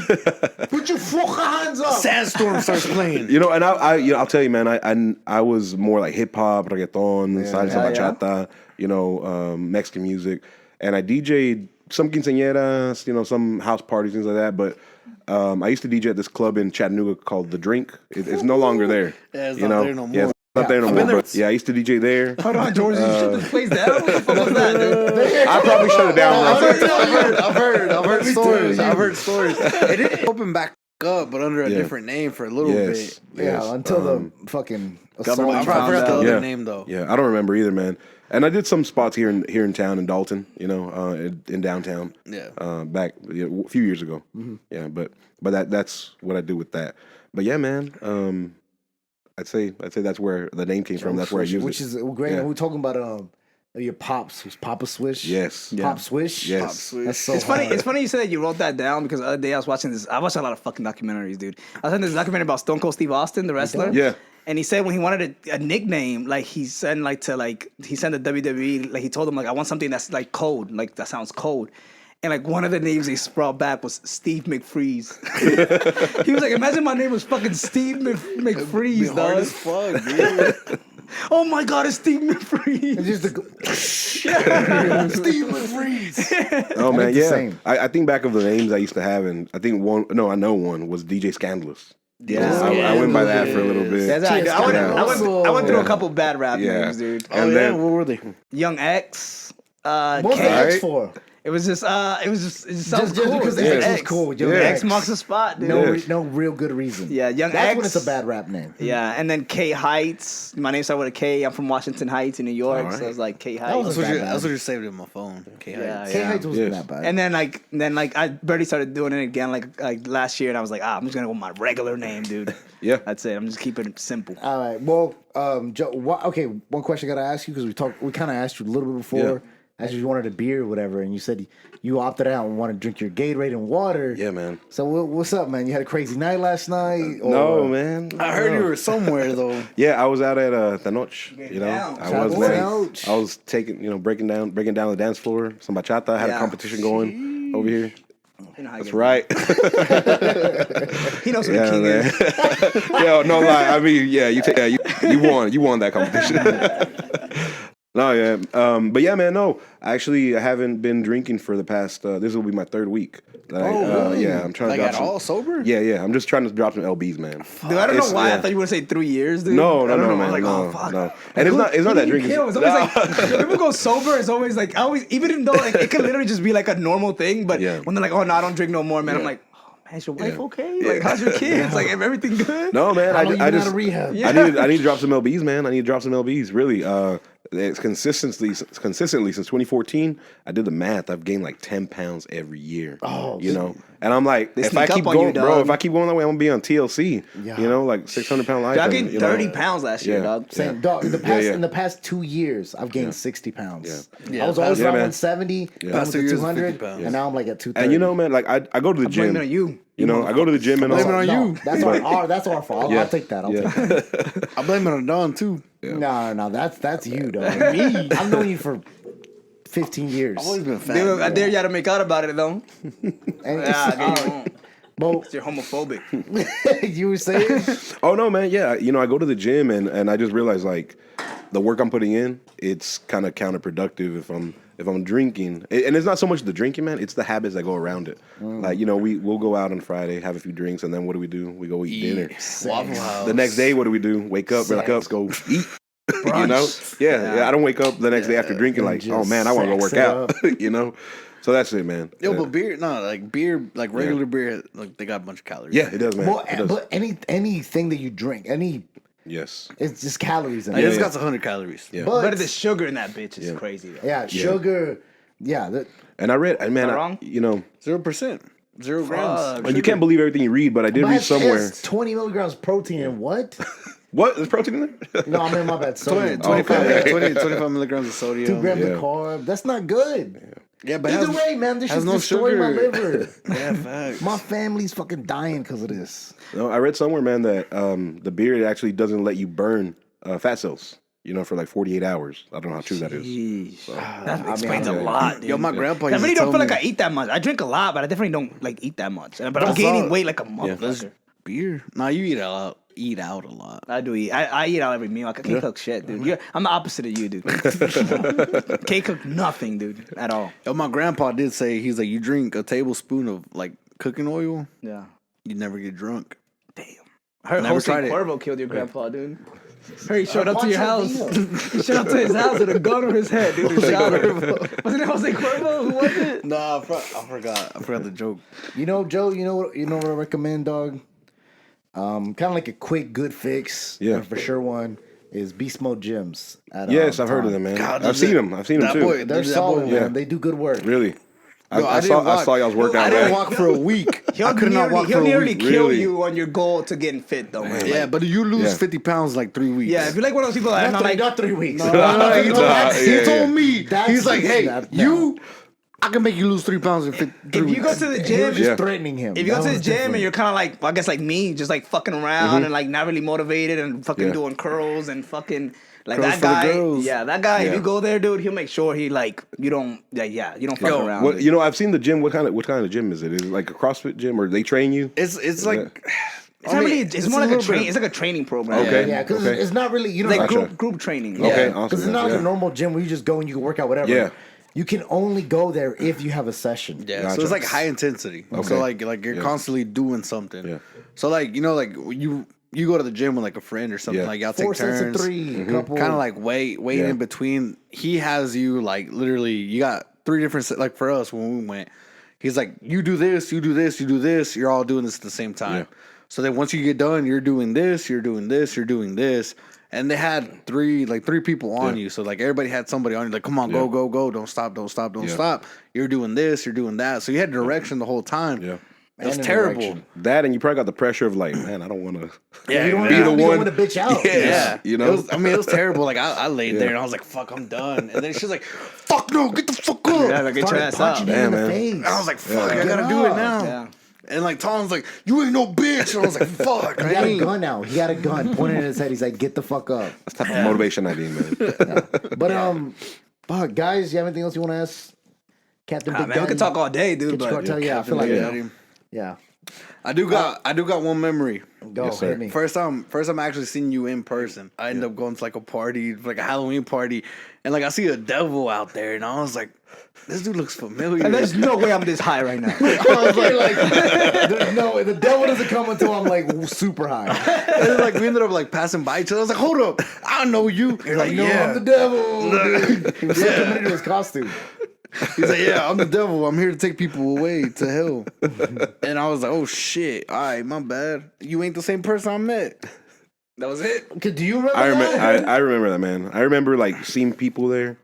Put your fucking hands up." Sandstorm starts playing. You know, and I'll tell you, man. I was more like hip hop, reggaeton, salsa, bachata. You know, Mexican music, and I DJ'd some quinceañeras, you know, some house parties, things like that. But I used to DJ at this club in Chattanooga called The Drink. It's no longer there. Yeah, it's you not know? there no more. Yeah, it's not there no more. But yeah, I used to DJ there. Hold on, George. You shut this place down? What the fuck was that, dude? I probably shut it down. I've heard stories. I've heard stories. It didn't open back up, but under a different name for a little bit. Yeah, until the fucking government I forgot the found out. other name though. Yeah, I don't remember either, man. And I did some spots here in town in Dalton, you know, in downtown. Yeah. Back a few years ago. Yeah, but that's what I do with that. But yeah, man. I'd say that's where the name came from. That's where I use it. Which is great. Yeah. We're talking about your pops, who's Papa Swish. Yes. Pop Swish. Yes. Pop Swish. That's so It's funny. hard. It's funny you said that you wrote that down because the other day I was watching this. I watched a lot of fucking documentaries, dude. I was watching this documentary about Stone Cold Steve Austin, the wrestler. Yeah. And he said when he wanted a nickname, like he sent the WWE, like he told them like I want something that's like cold, like that sounds cold. And like one of the names they brought back was Steve McFreeze. He was like, imagine my name was fucking Steve McFreeze, Hard dog. as fuck, dude. Oh my god, it's Steve McFreeze. It's just Steve McFreeze. Oh man, the yeah. same. I think back of the names I used to have, and I think I know one was DJ Scandalous. Yeah. I went by that for a little bit. That's right. I went through a couple bad rap Yeah. names, dude. And then what were they? Young X. What's K. the X for? It was just it sounds Just cool. because the It's X is cool. Young X marks the spot, dude. No real good reason. Yeah, Young That's X. when it's a bad rap name. Yeah, and then K Heights. My name started with a K. I'm from Washington Heights in New York, All right. so it was like K That was Heights. That's what you saved in my phone. Okay, Yeah, K Heights wasn't that bad. And then I barely started doing it again like last year, and I was like, I'm just gonna go with my regular name, dude. Yeah. That's it. I'm just keeping it simple. All right. Well, Joe. Okay. One question I gotta ask you because we kind of asked you a little bit before. Yeah. Asked you if you wanted a beer or whatever, and you said you opted out and want to drink your Gatorade and water. Yeah, man. So what's up, man? You had a crazy night last night? Or? No, man. I heard you were somewhere though. Yeah, I was out at Tanoch. You know, down. I was, Shout man. out. I was breaking down the dance floor. Some bachata. I had a competition going over here. You know how That's you right. He knows who the king is. Yeah, no lie. I mean, yeah, you won that competition. No, yeah. But yeah, man, no. Actually, I haven't been drinking for the past, this will be my third week. Really? Yeah, I'm trying to Like drop at some. all sober? Yeah. I'm just trying to drop some LBs, man. Dude, I don't know It's- why. yeah. I thought you were gonna say 3 years, dude. No, I don't know. man. I was like, no, oh fuck. no. And it's not that drinking. It's always like when people go sober. It's always like even though like it can literally just be like a normal thing, but Yeah. when they're like, oh no, I don't drink no more, man. I'm Yeah. like, oh, man, is your wife okay? Like, how's your kids? Like, everything good? No, man. How long you I been out just of rehab? Yeah. I need to drop some LBs, man. I need to drop some LBs. Really, it's consistently since 2014. I did the math. I've gained like 10 pounds every year. Oh, you know. And I'm like, if I sneak keep up on you, going, bro, dog. if I keep going that way, I'm gonna be on TLC. Yeah. You know, like 600-pound life. Dude, I and, gained you know, 30 pounds last year, Yeah. dog. Same, dog. In the past yeah. 2 years, I've gained 60 pounds. Yeah. I was always around man. 170, Yeah. down Past to 2 years, 200, 50 pounds. and now I'm like at 230. And you know, man, like I go to the gym. Blame it on you. You know, I go to the gym and Blame it all. on No, you. That's our fault. Yeah. I'll take that. I'll Yeah. take that. I blame it on Don too. No, that's you, dog. Me, I've known you for 15 years. I've always been fat. Dude, I dare you to make out about it though. And Yeah, I get you won't. Well, You're homophobic. you were saying? Oh no, man. Yeah, you know, I go to the gym and I just realize like the work I'm putting in, it's kind of counterproductive if I'm drinking. And it's not so much the drinking, man. It's the habits that go around it. Like, you know, we'll go out on Friday, have a few drinks, and then what do? We go eat dinner. Waffle House. The next day, what do we do? Wake up, we're like, let's go eat. You know? Yeah. I don't wake up the next day after drinking like, oh man, I want to go work out. You know? So that's it, man. Yo, but beer, like regular beer, like they got a bunch of calories. Yeah, it does, man. Well, It does. but anything that you drink, Yes. it's just calories in Like, it. it's got 100 calories. Yeah. But But the sugar in that bitch is crazy though. yeah, sugar. Yeah, And I read, and man, Am I wrong? you know, 0%. 0 grams. and you can't believe everything you read, but I did read somewhere. 20 milligrams protein and what? What? There's protein in there? No, I mean my bad. 20, Sodium. 25 milligrams of sodium. 2 grams Yeah. of carb. That's not good. Yeah, but Either way, man, this has shit no destroy my sugar. liver. Yeah, facts. My family's fucking dying because of this. No, I read somewhere, man, that the beer actually doesn't let you burn fat cells. for like 48 hours. I don't know how true that is. Jeez. That explains a lot, dude. Yo, my grandpa I used really to don't feel tell like me- I eat that much. I drink a lot, but I definitely don't like eat that much. But I'm That's gaining all- weight like a motherfucker. Beer? Nah, you eat out a lot. I do eat. I eat out every meal. I can't cook shit, dude. I'm the opposite of you, dude. Can't cook nothing, dude, at all. Yo, my grandpa did say, he's like, you drink a tablespoon of like cooking oil, Yeah. you never get drunk. Damn. I heard Never Jose tried it. Cuervo killed your grandpa, dude. Heard he showed up to your house. He showed up to his house with a gun on his head, dude. And shot him. Wasn't it Jose Cuervo? Who was it? Nah, I forgot the joke. You know, Joe. You know what I recommend, dog. Kind of like a quick, good fix. Yeah. For sure. One is Beast Mode Gyms. Yes, I've heard of them, man. God, I've seen them. I've seen them that too. boy- They're that solid, boy- man. They do good work. Really? Yo, I saw y'all's workout. I didn't man. walk for a week. I could not walk He'll for a nearly week. kill Really? you on your goal to getting fit, though, man. Yeah, but you lose Yeah. 50 pounds like 3 weeks. Yeah, if you're like one of those people that I'm not like, Not 3 weeks. He yeah, told me, That's- he's like, hey, that- I can make you lose 3 pounds in 3 if weeks. you go to the He gym, was just Yeah. threatening him. if you go That to the was gym different. and you're kind of like, well, I guess like me, just like fucking around and like not really motivated and fucking Yeah. doing curls and fucking like Curls that for the guy. girls. Yeah, that guy. If Yeah. you go there, dude, he'll make sure he like you don't. You don't fuck around. What, dude. I've seen the gym. What kind of gym is it? Is it like a CrossFit gym, or they train you? It's like, It's not really. It's more a like a little train. bit- It's like a training program. Okay. Yeah, because Okay. it's not really, you know, Like like, Gotcha. group training. Okay, Yeah. awesome. because it's not like yeah. a normal gym where you just go and you can work out whatever. Yeah. You can only go there if you have a session. Yeah, Gotcha. so it's like high intensity. Okay. So like you're Yeah. constantly doing something. Yeah. So like like you go to the gym with like a friend or something, Yeah. like y'all 4 take sets of turns. 3, a couple. Kind of like wait Yeah. in between. He has you like literally. You got 3 different like for us when we went. He's like, you do this, you do this, you do this. You're all doing this at the same time. Yeah. So then once you get done, you're doing this, you're doing this, you're doing this. And they had 3 people on Yeah. you. So like everybody had somebody on you. Like, come on, Yeah. go, don't stop, don't stop, don't Yeah. stop. You're doing this, you're doing that. So you had direction the whole time. Yeah. It was And terrible. direction. That, and you probably got the pressure of like, man, I don't want to. Yeah, You don't Be the want one- to bitch out. Yeah, You know? it was terrible. Like I laid there Yeah. and I was like, "Fuck, I'm done." And then she's like, "Fuck no, get the fuck up!" Yeah, like get your Started ass out. punching him Damn, in the man. face. And I was like, "Fuck, Yeah. I gotta Get do it up. now." Yeah. And like Tom's like, "You ain't no bitch," and I was like, "Fuck." He got a gun now. He got a gun pointed at his head. He's like, get the fuck up. That's the type of motivation I need, man. But fuck, guys, you have anything else you want to ask Captain Big Man, we Daddy? could talk all day, dude. Get your But cartel, yeah, I feel like Yeah. yeah. I do got one memory. Go, Yes, sir. hit me. First time I actually seen you in person. I ended up going to like a party, like a Halloween party, and like I see a devil out there, and I was like, "This dude looks familiar." and there's no way I'm this high right now. I was like, there's no, the devil doesn't come until I'm like super high. And then, like we ended up like passing by each other. I was like, "Hold up, I know you." You're like, No, "Yeah." I'm the devil. Dude. He was so committed to his costume. He's like, "Yeah, I'm the devil. I'm here to take people away to hell." And I was like, "Oh shit! All right, my bad. You ain't the same person I met." That was it. Okay, do you remember I that? I remember that, man. I remember like seeing people there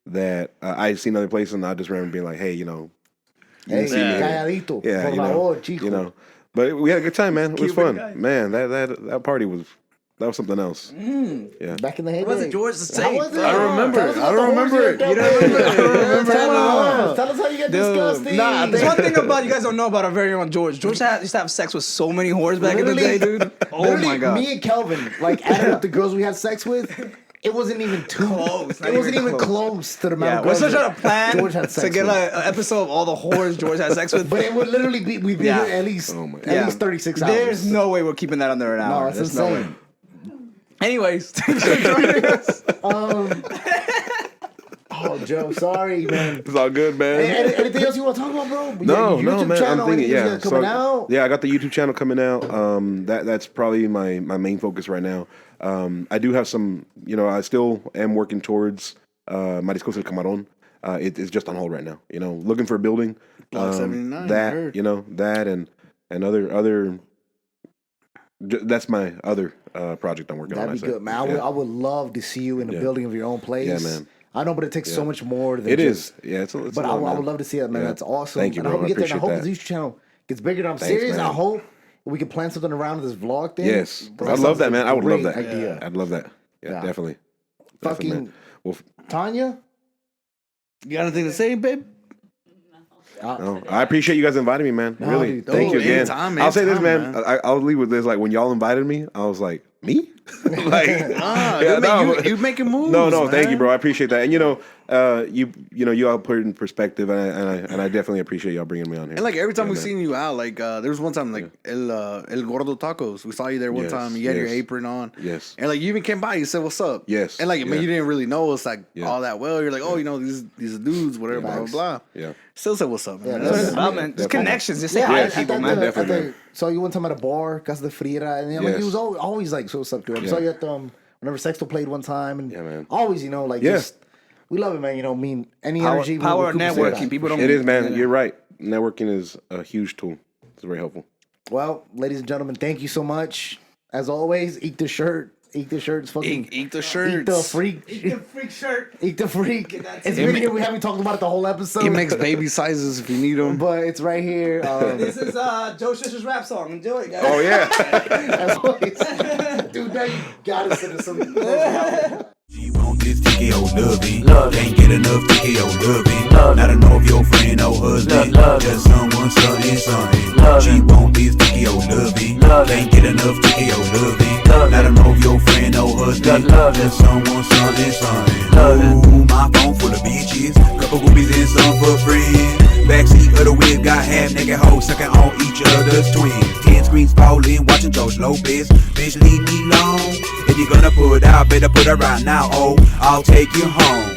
that I'd seen other places, and I just remember being like, hey, Hey, Yeah. calladito. yeah, Por you know, favor, chico. you know. But we had a good time, man. It was Keep it fun, going. man. That party was something else. Yeah. Back in the heyday. Was it George the How same? was it? I don't remember Tell it. us I about don't the remember horse it. you You had don't down there. remember it. Tell us how you get disgusting. nah, There's one thing about you guys don't know about our very own George. George used to have sex with so many whores back in the day, dude. Oh Literally, my god. Me and Kelvin, like, added up the girls we had sex with. It wasn't even too Close, not It wasn't even even close to the amount Yeah, of we're girls still trying that to plan George had to sex get with. an episode of all the whores George had sex with. But it would literally be we'd be Yeah. here at least Oh my at least 36 hours. There's no way we're keeping that under an hour. it's There's no way. insane. Anyways, thanks for joining us. Oh, Joe, sorry, man. It's all good, man. Anything else you want to talk about, bro? No, Your no, YouTube man. channel, I'm thinking, anything yeah. coming out? Yeah, I got the YouTube channel coming out. That's probably my main focus right now. I do have some, I still am working towards Mariscos del Camarón. It's just on hold right now. Looking for a building. Block 79, I That, heard. that and other. That's my other project I'm working on. That'd be myself. good, man. Yeah. I would love to see you in the Yeah. building of your own place. Yeah, man. I know, but it takes so much more than It just, is. Yeah, it's But a I lot, man. would love to see that, man. Yeah. That's awesome. Thank you, and I bro. hope we I get there. And I appreciate hope this that. YouTube channel gets bigger. I'm Thanks, serious. man. I hope we can plan something around this vlog thing. Yes, That I'd love sounds that, like man. a I would love great that. idea. I'd love that. Yeah, Yeah. definitely. Fucking man. Well, Tanya? You got anything to say, babe? no, I appreciate you guys inviting me, man. No, really, dude, thank you again. anytime, I'll say this, anytime, man. I'll leave with this. Like when y'all invited me, I was like, Me? Like, you making moves. No, man. thank you, bro. I appreciate that. And you all put it in perspective, and I definitely appreciate y'all bringing me on here. And like every time we've seen you out, like there was one time like El Gordo Tacos. We saw you there one time. You had your apron on. Yes. And like you even came by. You said, "What's up?" Yes. And like I mean, you didn't really know us like all that well. You're like, "Oh, you know these dudes, whatever, blah blah blah." Yeah. Still said, "What's up, man?" That's what it's about, man. Just connections. Just say hi to people, man. I saw you one time at a bar, Casa de Frira, and like, he was always like, so what's up, dude? I saw you at whenever Sexto played one time, and man. always, just we love it, man. Any energy, power of networking. People don't. It is, man. You're right. Networking is a huge tool. It's very helpful. Well, ladies and gentlemen, thank you so much. As always, eat the shirt. Eat the shirts. Fucking eat the shirts. Eat the freak. Eat the freak shirt. Eat the freak. It's been here. We haven't talked about it the whole episode. He makes baby sizes if you need them. But it's right here. This is Joe Shisha's rap song. Enjoy it, guys. Oh, yeah. As always. Dude, now you gotta send us something. She want this TKO loving. Can't get enough TKO loving. Not to know if your friend or husband. Just someone, something. She want this TKO loving. Can't get enough TKO loving. Not to know if your friend or husband. Just someone, something. Ooh, my phone full of bitches. Couple groupies and some for friends. Backseat of the whip got half naked hoes sucking on each other's twins. 10 screens falling, watching George Lopez. Bitch, leave me alone. If you're gonna put out, better put her right now. Oh, I'll take you home.